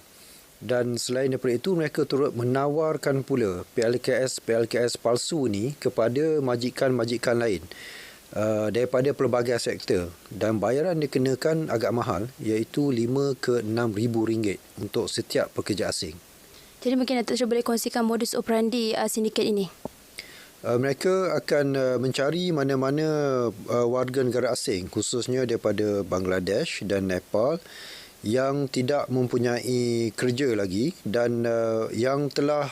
Dan selain daripada itu, mereka turut menawarkan pula PLKS palsu ni kepada majikan-majikan lain daripada pelbagai sektor, dan bayaran dikenakan agak mahal, iaitu RM5 ke RM6,000 untuk setiap pekerja asing. Jadi mungkin Datuk Seri boleh kongsikan modus operandi sindiket ini. Mereka akan mencari mana-mana warga negara asing, khususnya daripada Bangladesh dan Nepal, yang tidak mempunyai kerja lagi dan yang telah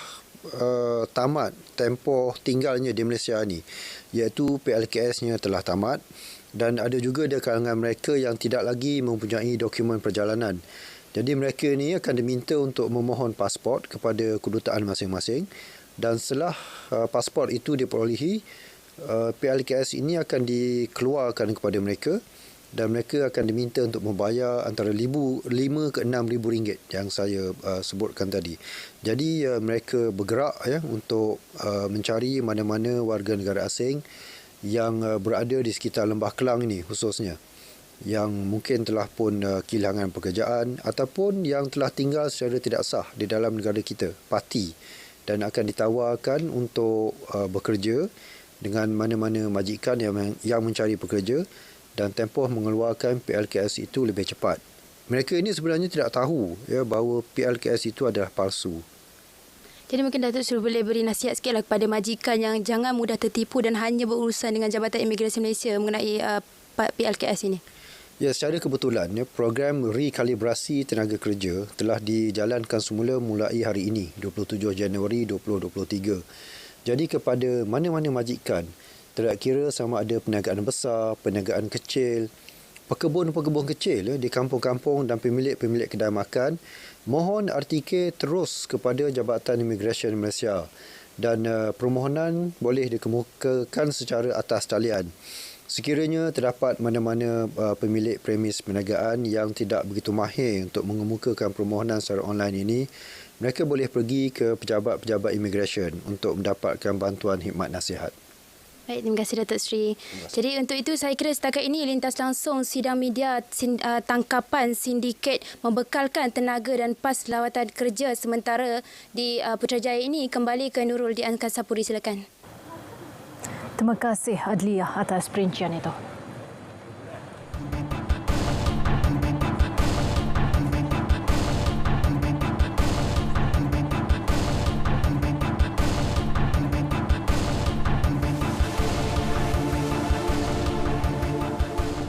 tamat tempoh tinggalnya di Malaysia ni, iaitu PLKS-nya telah tamat, dan ada juga di kalangan mereka yang tidak lagi mempunyai dokumen perjalanan. Jadi mereka ni akan diminta untuk memohon pasport kepada kedutaan masing-masing, dan setelah pasport itu diperolehi, PLKS ini akan dikeluarkan kepada mereka, dan mereka akan diminta untuk membayar antara RM5 ke RM6,000 yang saya sebutkan tadi. Jadi mereka bergerak untuk mencari mana-mana warga negara asing yang berada di sekitar Lembah Kelang ini khususnya, yang mungkin telah pun kehilangan pekerjaan ataupun yang telah tinggal secara tidak sah di dalam negara kita, parti, dan akan ditawarkan untuk bekerja dengan mana-mana majikan yang mencari pekerja, dan tempoh mengeluarkan PLKS itu lebih cepat. Mereka ini sebenarnya tidak tahu bahawa PLKS itu adalah palsu. Jadi mungkin Datuk Seri boleh beri nasihat sikitlah kepada majikan yang jangan mudah tertipu dan hanya berurusan dengan Jabatan Imigresen Malaysia mengenai PLKS ini. Ya, secara kebetulan program rekalibrasi tenaga kerja telah dijalankan semula mulai hari ini, 27 Januari 2023. Jadi kepada mana-mana majikan, tidak kira sama ada perniagaan besar, perniagaan kecil, pekebun-pekebun kecil di kampung-kampung dan pemilik-pemilik kedai makan, mohon artikel terus kepada Jabatan Imigresen Malaysia, dan permohonan boleh dikemukakan secara atas talian. Sekiranya terdapat mana-mana pemilik premis perniagaan yang tidak begitu mahir untuk mengemukakan permohonan secara online ini, mereka boleh pergi ke pejabat-pejabat imigresen untuk mendapatkan bantuan khidmat nasihat. Baik, terima kasih Datuk Seri. Jadi untuk itu saya kira setakat ini lintas langsung sidang media tangkapan sindiket membekalkan tenaga dan pas lawatan kerja sementara di Putrajaya ini kembali ke Nurul di Angkasa Puri. Silakan. Terima kasih Adliah atas perincian itu.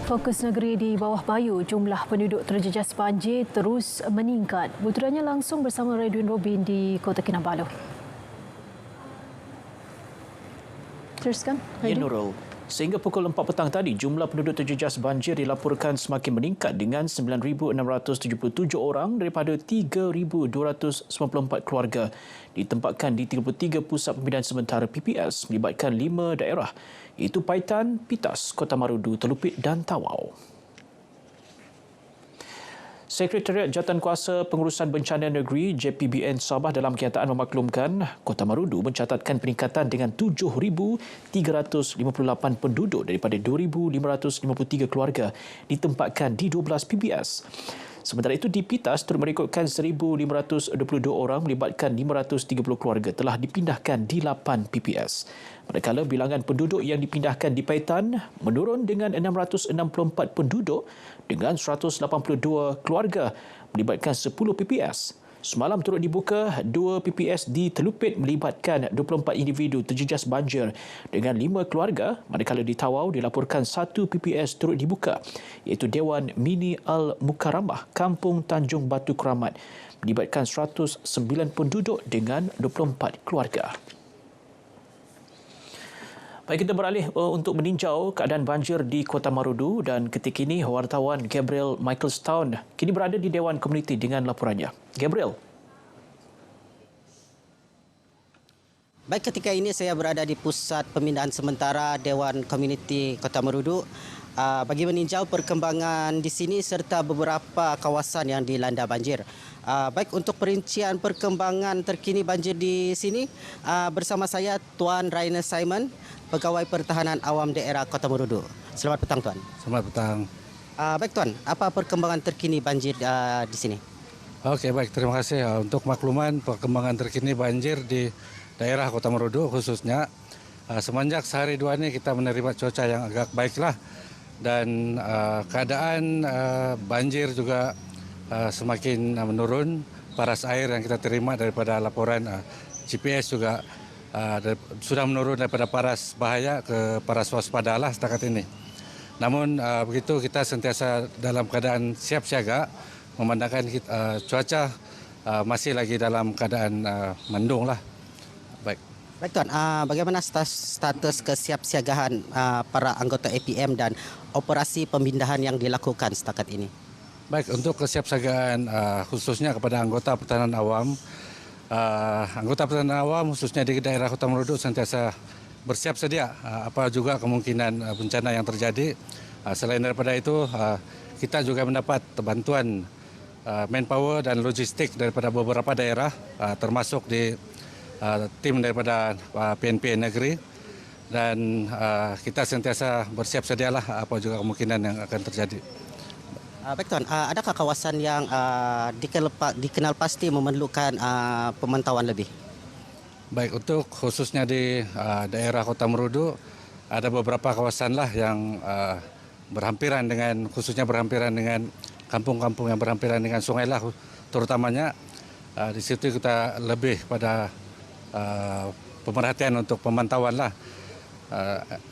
Fokus negeri di bawah bayu, jumlah penduduk terjejas banjir terus meningkat. Buturannya langsung bersama Redwin Robin di Kota Kinabalu. Teruskan, Ya Nurul. Sehingga pukul 4 petang tadi, jumlah penduduk terjejas banjir dilaporkan semakin meningkat dengan 9,677 orang daripada 3,294 keluarga ditempatkan di 33 pusat pembinaan sementara PPS melibatkan 5 daerah, iaitu Paitan, Pitas, Kota Marudu, Telupit dan Tawau. Sekretariat Jawatankuasa Pengurusan Bencana Negeri JPBN Sabah dalam kenyataan memaklumkan Kota Marudu mencatatkan peningkatan dengan 7,358 penduduk daripada 2,553 keluarga ditempatkan di 12 PBS. Sementara itu di Pitas turut merekodkan 1,522 orang melibatkan 530 keluarga telah dipindahkan di 8 PPS. Manakala bilangan penduduk yang dipindahkan di Paitan menurun dengan 664 penduduk dengan 182 keluarga melibatkan 10 PPS. Semalam turut dibuka 2 PPS di Telupit melibatkan 24 individu terjejas banjir dengan 5 keluarga, manakala di Tawau dilaporkan 1 PPS turut dibuka iaitu Dewan Mini Al-Mukaramah Kampung Tanjung Batu Keramat melibatkan 109 penduduk dengan 24 keluarga. Baik, kita beralih untuk meninjau keadaan banjir di Kota Marudu dan ketika ini wartawan Gabriel Michaelstown kini berada di Dewan Komuniti dengan laporannya. Gabriel. Baik, ketika ini saya berada di pusat pemindahan sementara Dewan Komuniti Kota Marudu bagi meninjau perkembangan di sini serta beberapa kawasan yang dilanda banjir. Baik, untuk perincian perkembangan terkini banjir di sini bersama saya Tuan Rainer Simon, Pegawai Pertahanan Awam Daerah Kota Marudu. Selamat petang, Tuan. Selamat petang. Baik, Tuan. Apa perkembangan terkini banjir di sini? Okey, baik. Terima kasih. Untuk makluman perkembangan terkini banjir di daerah Kota Marudu khususnya, semenjak sehari dua ini kita menerima cuaca yang agak baiklah dan keadaan banjir juga semakin menurun. Paras air yang kita terima daripada laporan GPS juga sudah menurun daripada paras bahaya ke paras waspada lah setakat ini. Namun begitu kita sentiasa dalam keadaan siap siaga memandangkan cuaca masih lagi dalam keadaan mendung lah. Baik. Baik, Tuan. Bagaimana status kesiapsiagaan para anggota APM dan operasi pemindahan yang dilakukan setakat ini? Baik, untuk kesiapsiagaan khususnya kepada anggota pertahanan awam, anggota pertahanan awam khususnya di daerah Kota Marudu sentiasa bersiap sedia apa juga kemungkinan bencana yang terjadi. Selain daripada itu, kita juga mendapat bantuan manpower dan logistik daripada beberapa daerah termasuk di tim daripada PNP negeri dan kita sentiasa bersiap sedialah apa juga kemungkinan yang akan terjadi. Baik, Tuan. Adakah kawasan yang dikenal pasti memerlukan pemantauan lebih? Baik, untuk khususnya di daerah Kota Marudu ada beberapa kawasan lah yang berhampiran dengan kampung-kampung yang berhampiran dengan sungai lah terutamanya. Di situ kita lebih pada pemerhatian untuk pemantauan lah.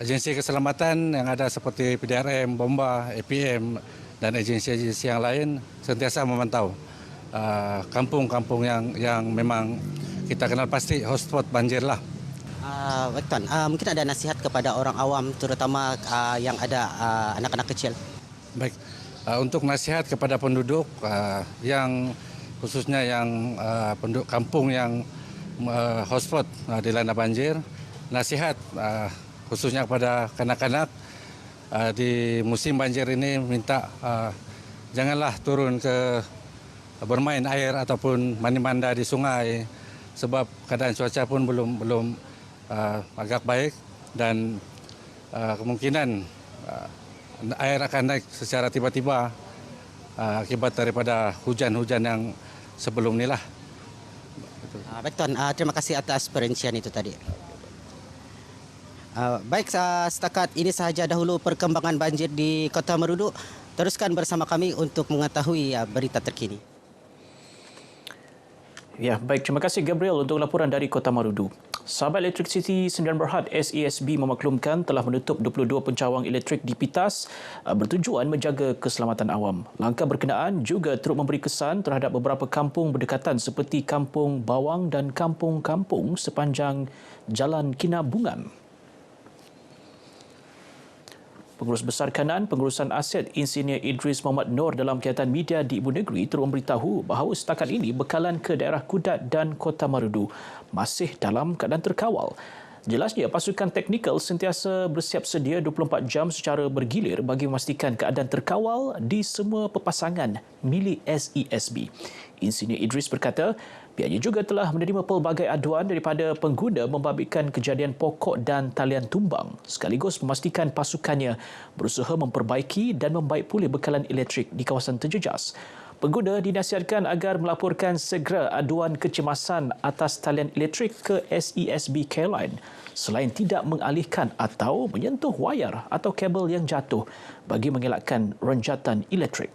Agensi keselamatan yang ada seperti PDRM, Bomba, APM dan agensi-agensi yang lain sentiasa memantau kampung-kampung yang memang kita kenal pasti hotspot banjir lah. Baik, Tuan. Mungkin ada nasihat kepada orang awam terutama yang ada anak-anak kecil. Baik, untuk nasihat kepada penduduk yang khususnya yang penduduk kampung yang hotspot dilanda banjir, nasihat khususnya kepada kanak-kanak di musim banjir ini minta janganlah turun ke bermain air ataupun mandi-manda di sungai sebab keadaan cuaca pun belum agak baik dan kemungkinan air akan naik secara tiba-tiba akibat daripada hujan-hujan yang sebelum inilah. Baik, Tuan. Terima kasih atas perincian itu tadi. Baik, setakat ini sahaja dahulu perkembangan banjir di Kota Marudu. Teruskan bersama kami untuk mengetahui berita terkini. Ya, baik. Terima kasih Gabriel untuk laporan dari Kota Marudu. Sahabat Elektrisiti Sdn Berhad SESB memaklumkan telah menutup 22 pencawang elektrik di Pitas bertujuan menjaga keselamatan awam. Langkah berkenaan juga turut memberi kesan terhadap beberapa kampung berdekatan seperti Kampung Bawang dan kampung-kampung sepanjang Jalan Kinabungan. Pengurus Besar Kanan Pengurusan Aset Insinyur Idris Muhammad Noor dalam kenyataan media di Ibu Negeri turut memberitahu bahawa setakat ini bekalan ke daerah Kudat dan Kota Marudu masih dalam keadaan terkawal. Jelasnya, pasukan teknikal sentiasa bersiap sedia 24 jam secara bergilir bagi memastikan keadaan terkawal di semua pepasangan milik SESB. Insinyur Idris berkata, pihaknya juga telah menerima pelbagai aduan daripada pengguna membabitkan kejadian pokok dan talian tumbang, sekaligus memastikan pasukannya berusaha memperbaiki dan membaik pulih bekalan elektrik di kawasan terjejas. Pengguna dinasihatkan agar melaporkan segera aduan kecemasan atas talian elektrik ke SESB Careline selain tidak mengalihkan atau menyentuh wayar atau kabel yang jatuh bagi mengelakkan renjatan elektrik.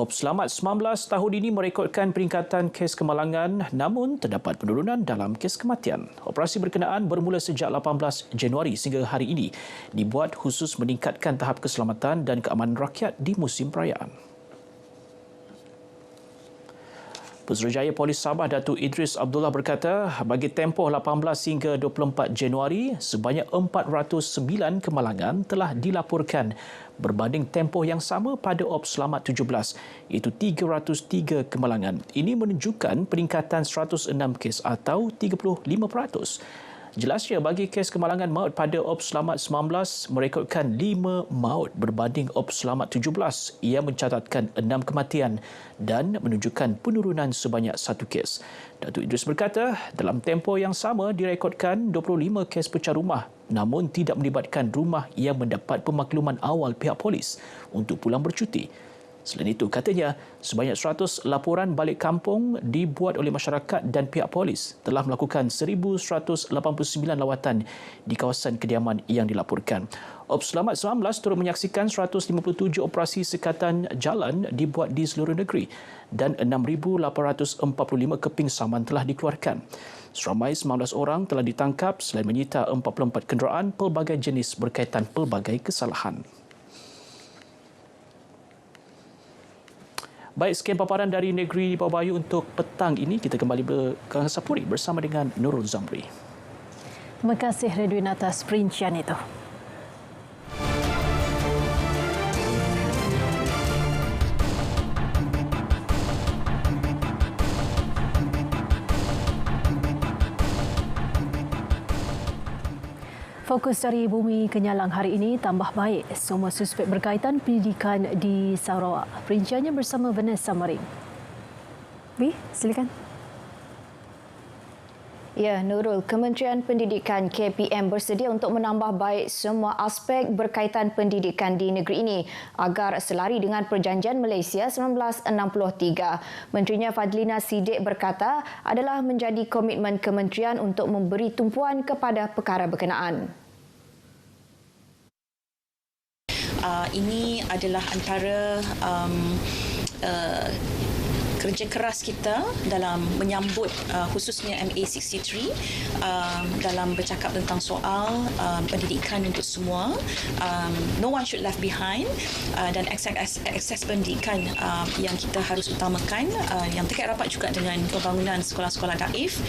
Ops Selamat 19 tahun ini merekodkan peningkatan kes kemalangan namun terdapat penurunan dalam kes kematian. Operasi berkenaan bermula sejak 18 Januari sehingga hari ini dibuat khusus meningkatkan tahap keselamatan dan keamanan rakyat di musim perayaan. Pesuruhjaya Polis Sabah Datuk Idris Abdullah berkata, bagi tempoh 18 hingga 24 Januari, sebanyak 409 kemalangan telah dilaporkan berbanding tempoh yang sama pada Ops Selamat 17, iaitu 303 kemalangan. Ini menunjukkan peningkatan 106 kes atau 35%. Jelasnya, bagi kes kemalangan maut pada Ops Selamat 19 merekodkan 5 maut berbanding Ops Selamat 17 yang mencatatkan 6 kematian dan menunjukkan penurunan sebanyak 1 kes. Datuk Idris berkata, dalam tempoh yang sama direkodkan 25 kes pecah rumah namun tidak melibatkan rumah yang mendapat pemakluman awal pihak polis untuk pulang bercuti. Selain itu, katanya, sebanyak 100 laporan balik kampung dibuat oleh masyarakat dan pihak polis telah melakukan 1,189 lawatan di kawasan kediaman yang dilaporkan. Ops Selamat 19 turut menyaksikan 157 operasi sekatan jalan dibuat di seluruh negeri dan 6,845 keping saman telah dikeluarkan. Seramai 19 orang telah ditangkap selain menyita 44 kenderaan pelbagai jenis berkaitan pelbagai kesalahan. Baik, sekian paparan dari Negeri Bawah Bayu untuk petang ini. Kita kembali ke Sapuri bersama dengan Nurul Zamri. Terima kasih Redwin atas perincian itu. Fokus dari Bumi Kenyalang hari ini tambah baik. Semua suspek berkaitan pendidikan di Sarawak. Perinciannya bersama Vanessa Maring. Wi, silakan. Ya, Nurul, Kementerian Pendidikan KPM bersedia untuk menambah baik semua aspek berkaitan pendidikan di negeri ini agar selari dengan Perjanjian Malaysia 1963. Menterinya Fadlina Siddiq berkata adalah menjadi komitmen kementerian untuk memberi tumpuan kepada perkara berkenaan. Ini adalah antara kerja keras kita dalam menyambut khususnya MA63 dalam bercakap tentang soal pendidikan untuk semua. No one should left behind dan akses pendidikan yang kita harus utamakan yang terkait rapat juga dengan pembangunan sekolah-sekolah daif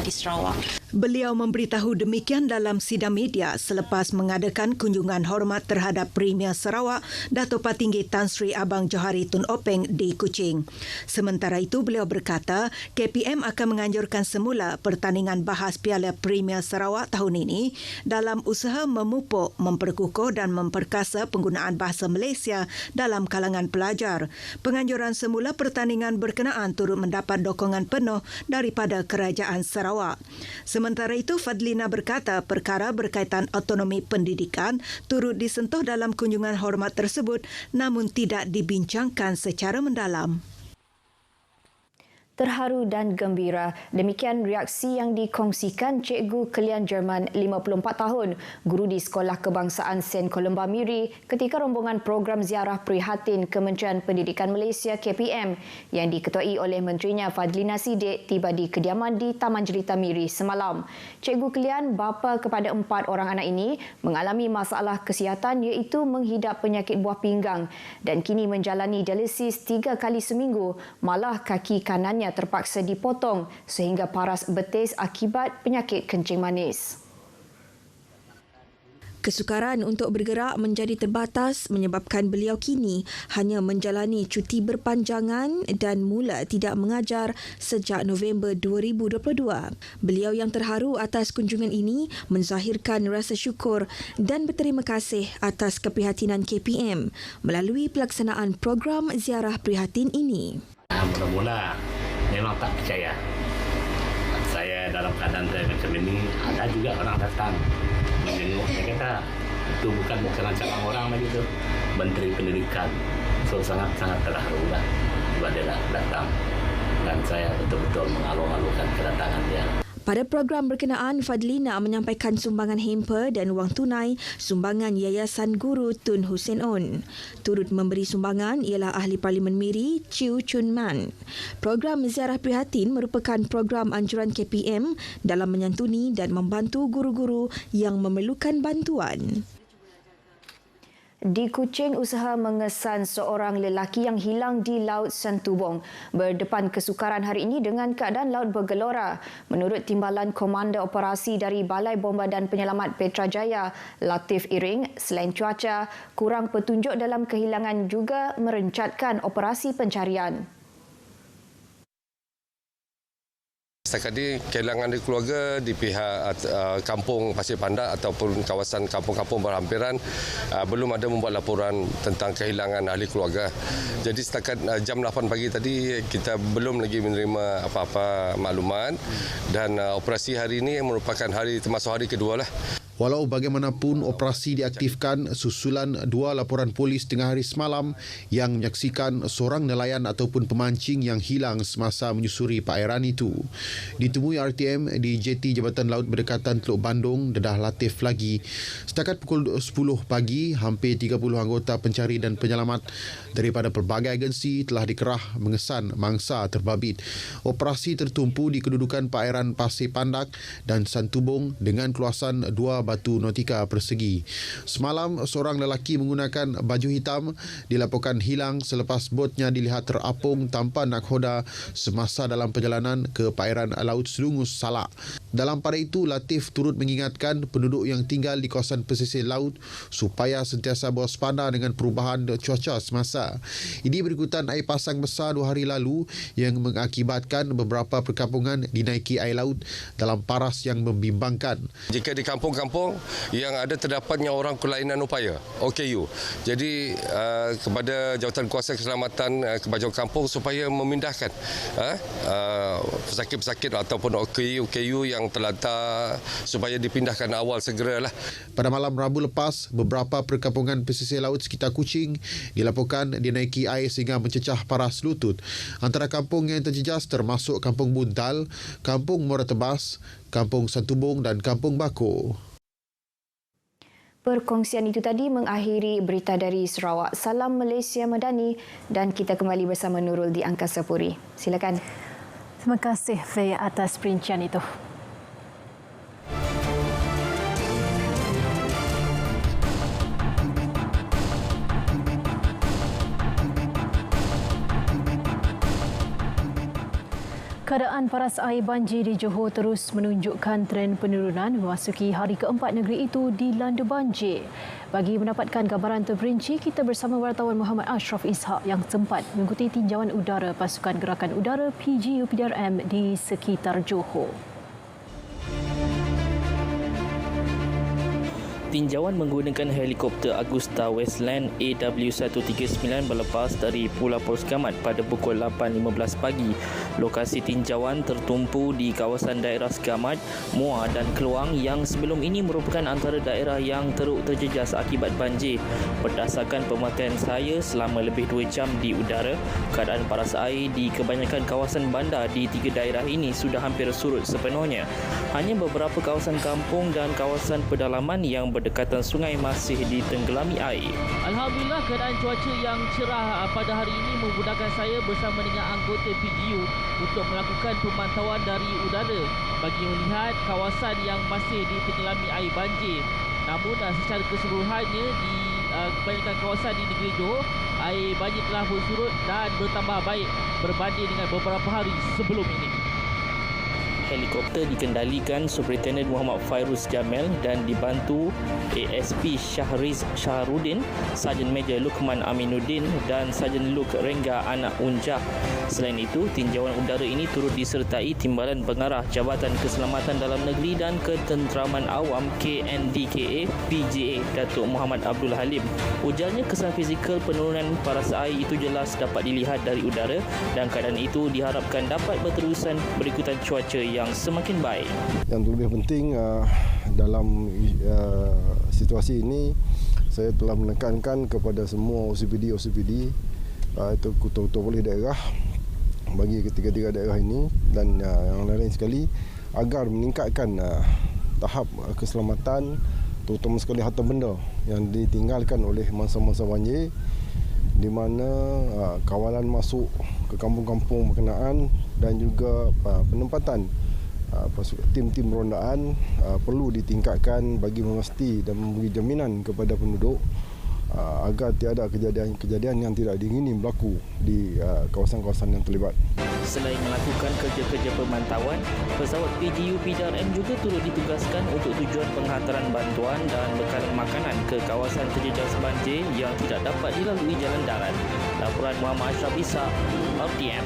di Sarawak. Beliau memberitahu demikian dalam sidang media selepas mengadakan kunjungan hormat terhadap Premier Sarawak Dato' Patinggi Tan Sri Abang Johari Tun Openg di Kuching. Sementara itu, beliau berkata KPM akan menganjurkan semula pertandingan bahas Piala Premier Sarawak tahun ini dalam usaha memupuk, memperkukuh dan memperkasa penggunaan bahasa Malaysia dalam kalangan pelajar. Penganjuran semula pertandingan berkenaan turut mendapat dukungan penuh daripada Kerajaan Sarawak. Sementara itu, Fadlina berkata perkara berkaitan autonomi pendidikan turut disentuh dalam kunjungan hormat tersebut namun tidak dibincangkan secara mendalam. Terharu dan gembira. Demikian reaksi yang dikongsikan Cikgu Kelian Jerman 54 tahun, guru di Sekolah Kebangsaan St. Columba Miri ketika rombongan program ziarah prihatin Kementerian Pendidikan Malaysia KPM yang diketuai oleh Menterinya Fadlina Siddiq tiba di kediaman di Taman Jelita Miri semalam. Cikgu Kelian, bapa kepada 4 orang anak ini, mengalami masalah kesihatan iaitu menghidap penyakit buah pinggang dan kini menjalani dialisis 3 kali seminggu, malah kaki kanannya terpaksa dipotong sehingga paras betis akibat penyakit kencing manis. Kesukaran untuk bergerak menjadi terbatas menyebabkan beliau kini hanya menjalani cuti berpanjangan dan mula tidak mengajar sejak November 2022. Beliau yang terharu atas kunjungan ini menzahirkan rasa syukur dan berterima kasih atas keprihatinan KPM melalui pelaksanaan program ziarah prihatin ini. Mula-mula memang tak percaya. Saya dalam keadaan macam ini, ada juga orang datang menengok. Saya kata, itu bukan calon orang lagi tu, Menteri Pendidikan. So sangat-sangat terharu lah sebab dia datang. Dan saya betul-betul mengalu-alukan kedatangan dia. Pada program berkenaan, Fadlina menyampaikan sumbangan hamper dan wang tunai sumbangan Yayasan Guru Tun Hussein On. Turut memberi sumbangan ialah Ahli Parlimen Miri, Chew Chun Man. Program Ziarah Prihatin merupakan program anjuran KPM dalam menyantuni dan membantu guru-guru yang memerlukan bantuan. Di Kuching, usaha mengesan seorang lelaki yang hilang di Laut Santubong berdepan kesukaran hari ini dengan keadaan laut bergelora. Menurut Timbalan Komander Operasi dari Balai Bomba dan Penyelamat Petrajaya, Latif Iring, selain cuaca, kurang petunjuk dalam kehilangan juga merencatkan operasi pencarian. Setakat ini kehilangan dari keluarga di pihak kampung Pasir Pandak ataupun kawasan kampung-kampung berhampiran belum ada membuat laporan tentang kehilangan ahli keluarga. Jadi setakat jam 8 pagi tadi kita belum lagi menerima apa-apa maklumat dan operasi hari ini merupakan termasuk hari kedua lah. Walau bagaimanapun, operasi diaktifkan susulan 2 laporan polis tengah hari semalam yang menyaksikan seorang nelayan ataupun pemancing yang hilang semasa menyusuri perairan itu. Ditemui RTM di JT Jabatan Laut Berdekatan Teluk Bandung, dedah Latif lagi. Setakat pukul 10 pagi, hampir 30 anggota pencari dan penyelamat daripada pelbagai agensi telah dikerah mengesan mangsa terbabit. Operasi tertumpu di kedudukan perairan Pasir Pandak dan Santubong dengan keluasan 2 batu nautika persegi. Semalam, seorang lelaki menggunakan baju hitam dilaporkan hilang selepas botnya dilihat terapung tanpa nakhoda semasa dalam perjalanan ke perairan Laut Selungus Salak. Dalam pada itu, Latif turut mengingatkan penduduk yang tinggal di kawasan pesisir laut supaya sentiasa berwaspada dengan perubahan cuaca semasa. Ini berikutan air pasang besar 2 hari lalu yang mengakibatkan beberapa perkampungan dinaiki air laut dalam paras yang membimbangkan. Jika di kampung-kampung yang ada terdapatnya orang kelainan upaya, OKU. Jadi kepada Jawatan Kuasa Keselamatan Kemajuan Kampung supaya memindahkan pesakit-pesakit ataupun OKU yang terlantar supaya dipindahkan awal segeralah. Pada malam Rabu lepas, beberapa perkampungan pesisir laut sekitar Kuching dilaporkan dinaiki air sehingga mencecah paras lutut. Antara kampung yang terjejas termasuk Kampung Buntal, Kampung Muara Tebas, Kampung Santubong dan Kampung Bako. Perkongsian itu tadi mengakhiri berita dari Sarawak. Salam Malaysia Madani dan kita kembali bersama Nurul di Angkasa Puri. Silakan. Terima kasih Faye atas perincian itu. Keadaan paras air banjir di Johor terus menunjukkan tren penurunan memasuki hari keempat negeri itu dilanda banjir. Bagi mendapatkan gambaran terperinci, kita bersama wartawan Muhammad Ashraf Ishak yang sempat mengikuti tinjauan udara pasukan gerakan udara PGU PDRM di sekitar Johor. Tinjauan menggunakan helikopter Agusta Westland AW139 berlepas dari Pulau Porskamat pada pukul 8.15 pagi. Lokasi tinjauan tertumpu di kawasan daerah Skamat, Muar dan Keluang yang sebelum ini merupakan antara daerah yang teruk terjejas akibat banjir. Berdasarkan pemakaian saya selama lebih 2 jam di udara, keadaan paras air di kebanyakan kawasan bandar di 3 daerah ini sudah hampir surut sepenuhnya. Hanya beberapa kawasan kampung dan kawasan pedalaman yang berdekatan sungai masih ditenggelami air. Alhamdulillah, keadaan cuaca yang cerah pada hari ini memudahkan saya bersama dengan anggota PGU untuk melakukan pemantauan dari udara bagi melihat kawasan yang masih ditenggelami air banjir. Namun secara keseluruhannya di kebanyakan kawasan di negeri Johor, air banjir telah bersurut dan bertambah baik berbanding dengan beberapa hari sebelum ini. helikopter dikendalikan Superintendent Muhammad Fairuz Jamil dan dibantu ASP Syahriz Syahrudin, Sarjan Major Lukman Aminuddin dan Sarjan Luk Rengga Anak Unjah. Selain itu, tinjauan udara ini turut disertai Timbalan Pengarah Jabatan Keselamatan Dalam Negeri dan Ketenteraman Awam KNDKA PGA Datuk Muhammad Abdul Halim. Ujarnya kesan fizikal penurunan paras air itu jelas dapat dilihat dari udara dan keadaan itu diharapkan dapat berterusan berikutan cuaca yang semakin baik. Yang lebih penting dalam situasi ini, saya telah menekankan kepada semua OCPD itu ketua-ketua polis daerah bagi ketiga-tiga daerah ini dan yang lain sekali agar meningkatkan tahap keselamatan, terutama sekali harta benda yang ditinggalkan oleh masa-masa banjir, di mana kawalan masuk ke kampung-kampung berkenaan dan juga penempatan tim-tim rondaan perlu ditingkatkan bagi memastikan dan memberi jaminan kepada penduduk agar tiada kejadian yang tidak diingini berlaku di kawasan-kawasan yang terlibat. Selain melakukan kerja-kerja pemantauan, pesawat PGU PDRM juga turut ditugaskan untuk tujuan penghantaran bantuan dan bekalan makanan ke kawasan terjejas banjir yang tidak dapat dilalui jalan darat. Laporan Muhammad Ashraf Isa, RTM.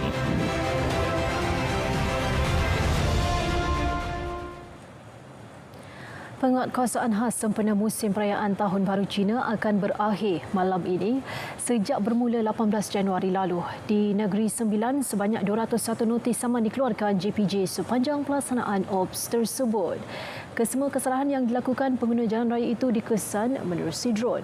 Penguatkuasaan khas sempena musim perayaan Tahun Baru Cina akan berakhir malam ini sejak bermula 18 Januari lalu. Di Negeri Sembilan, sebanyak 201 notis saman dikeluarkan JPJ sepanjang pelaksanaan OPS tersebut. Kesemua kesalahan yang dilakukan pengguna jalan raya itu dikesan menerusi drone.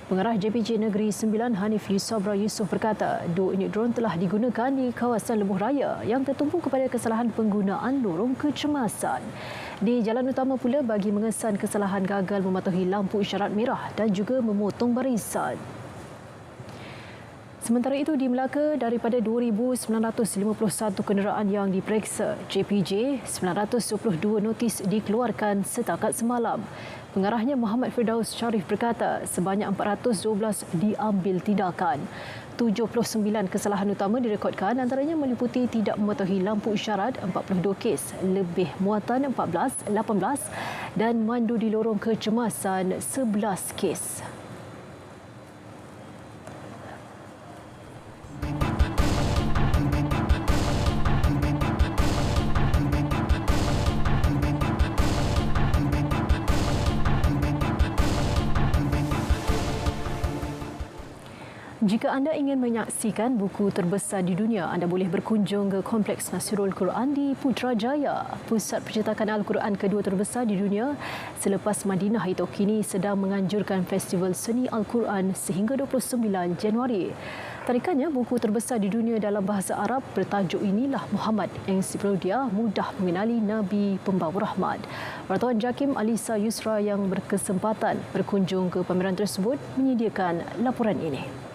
Pengarah JPJ Negeri Sembilan Hanif Yusabra Yusof berkata, 2 unit drone telah digunakan di kawasan lebuh raya yang tertumpu kepada kesalahan penggunaan lorong kecemasan. Di jalan utama pula bagi mengesan kesalahan gagal mematuhi lampu isyarat merah dan juga memotong barisan. Sementara itu di Melaka, daripada 2,951 kenderaan yang diperiksa, JPJ 922 notis dikeluarkan setakat semalam. Pengarahnya Muhammad Firdaus Sharif berkata sebanyak 412 diambil tindakan. 79 kesalahan utama direkodkan, antaranya meliputi tidak mematuhi lampu isyarat 42 kes, lebih muatan 18 dan mandu di lorong kecemasan 11 kes. Jika anda ingin menyaksikan buku terbesar di dunia, anda boleh berkunjung ke Kompleks Nasirul Quran di Putrajaya. Pusat percetakan Al-Quran kedua terbesar di dunia selepas Madinah itu kini sedang menganjurkan Festival Seni Al-Quran sehingga 29 Januari. Tarikannya, buku terbesar di dunia dalam bahasa Arab bertajuk Inilah Muhammad, ensiklopedia mudah mengenali Nabi Pembawa Rahmat. Wartawan JAKIM Alisa Yusra yang berkesempatan berkunjung ke pameran tersebut menyediakan laporan ini.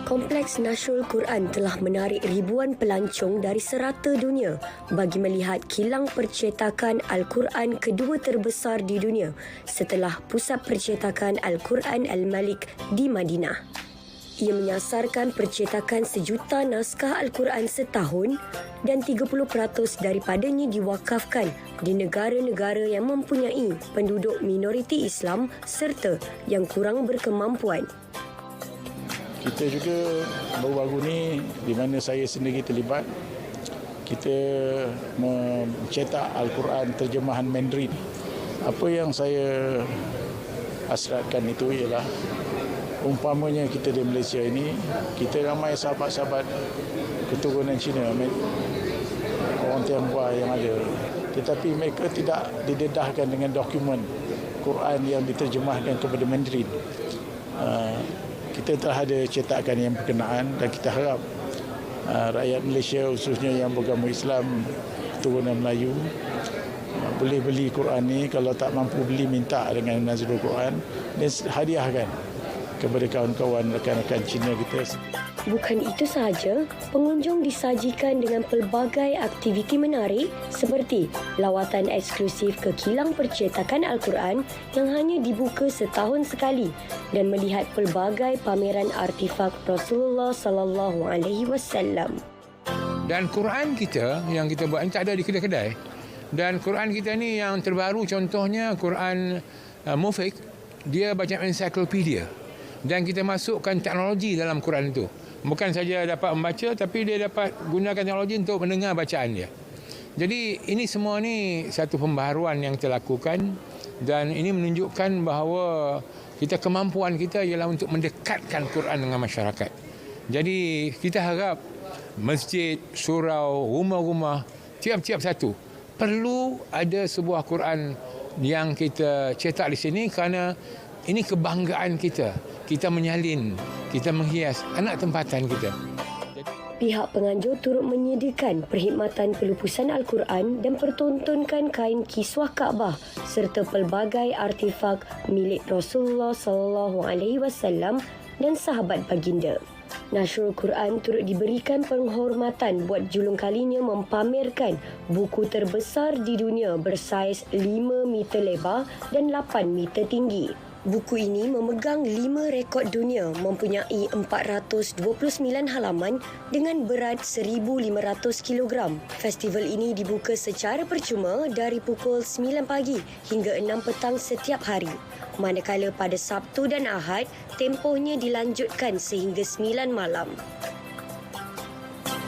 Kompleks Nasrul Quran telah menarik ribuan pelancong dari serata dunia bagi melihat kilang percetakan Al-Quran kedua terbesar di dunia setelah Pusat Percetakan Al-Quran Al-Malik di Madinah. Ia menyasarkan percetakan 1 juta naskah Al-Quran setahun dan 30% daripadanya diwakafkan di negara-negara yang mempunyai penduduk minoriti Islam serta yang kurang berkemampuan. Kita juga baru-baru ni di mana saya sendiri terlibat, kita mencetak Al-Quran terjemahan Mandarin. Apa yang saya hasratkan itu ialah umpamanya kita di Malaysia ini, kita ramai sahabat-sahabat keturunan Cina, orang Tionghoa yang ada. Tetapi mereka tidak didedahkan dengan dokumen Quran yang diterjemahkan kepada Mandarin. Kita telah ada cetakan yang berkenaan dan kita harap rakyat Malaysia khususnya yang beragama Islam keturunan Melayu boleh beli Quran ni, kalau tak mampu beli minta dengan Nazirul Quran dan hadiahkan kepada kawan-kawan rakan-rakan Cina kita. Bukan itu sahaja, pengunjung disajikan dengan pelbagai aktiviti menarik seperti lawatan eksklusif ke kilang percetakan Al-Quran yang hanya dibuka setahun sekali dan melihat pelbagai pameran artifak Rasulullah sallallahu alaihi wasallam. Dan Quran kita yang kita buat ni tak ada di kedai-kedai. Dan Quran kita ni yang terbaru contohnya Quran Mufiq, dia baca ensiklopedia. Dan kita masukkan teknologi dalam Quran itu. Bukan saja dapat membaca tapi dia dapat gunakan teknologi untuk mendengar bacaan dia. Jadi ini semua ni satu pembaharuan yang kita lakukan dan ini menunjukkan bahawa kemampuan kita ialah untuk mendekatkan Quran dengan masyarakat. Jadi kita harap masjid, surau, rumah-rumah, tiap-tiap satu perlu ada sebuah Quran yang kita cetak di sini kerana ini kebanggaan kita. Kita menyalin, kita menghias anak tempatan kita. Pihak penganjur turut menyediakan perkhidmatan pelupusan Al-Quran dan pertontonkan kain kiswah Kaabah serta pelbagai artefak milik Rasulullah SAW dan sahabat baginda. Nasrul Quran turut diberikan penghormatan buat julung kalinya mempamerkan buku terbesar di dunia bersaiz 5 meter lebar dan 8 meter tinggi. Buku ini memegang 5 rekod dunia mempunyai 429 halaman dengan berat 1,500 kg. Festival ini dibuka secara percuma dari pukul 9 pagi hingga 6 petang setiap hari. Manakala pada Sabtu dan Ahad, tempohnya dilanjutkan sehingga 9 malam.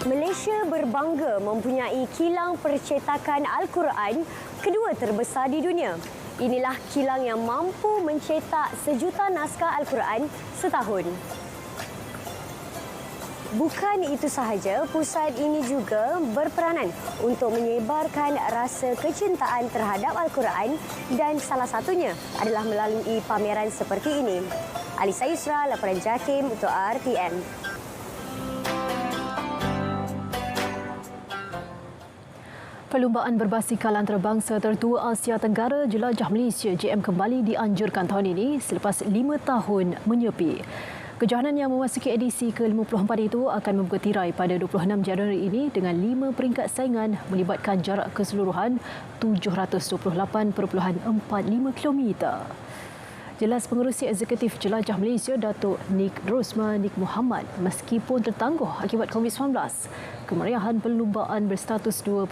Malaysia berbangga mempunyai kilang percetakan Al-Quran kedua terbesar di dunia. Inilah kilang yang mampu mencetak 1 juta naskah Al-Quran setahun. Bukan itu sahaja, pusat ini juga berperanan untuk menyebarkan rasa kecintaan terhadap Al-Quran dan salah satunya adalah melalui pameran seperti ini. Alisa Yusra, laporan JAKIM untuk RTM. Perlumbaan berbasikal antarabangsa tertua Asia Tenggara Jelajah Malaysia JM kembali dianjurkan tahun ini selepas 5 tahun menyepi. Kejohanan yang memasuki edisi ke-54 itu akan membuka tirai pada 26 Januari ini dengan 5 peringkat saingan melibatkan jarak keseluruhan 728.45 km. Jelas Pengerusi Eksekutif Jelajah Malaysia Datuk Nik Rosma Nik Muhammad meskipun tertangguh akibat COVID-19, kemeriahan perlumbaan berstatus 2.2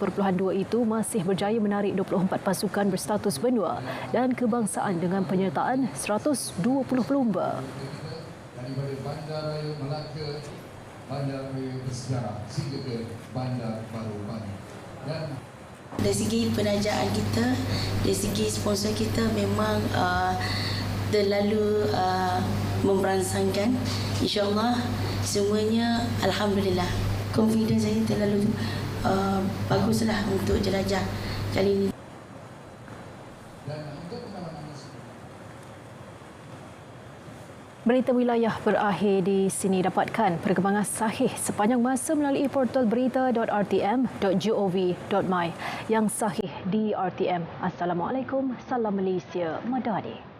itu masih berjaya menarik 24 pasukan berstatus benua dan kebangsaan dengan penyertaan 120 pelumba. Daripada Bandaraya Melaka, Bandaraya Bersejarah sehingga ke Bandar Baru Bangi. Dan dari segi penajaan kita, dari segi sponsor kita memang terlalu memperangsangkan. InsyaAllah semuanya Alhamdulillah. Confidence saya terlalu baguslah untuk jelajah kali ini. Berita wilayah berakhir di sini. Dapatkan perkembangan sahih sepanjang masa melalui portal berita.rtm.gov.my yang sahih di RTM. Assalamualaikum, salam Malaysia Madani.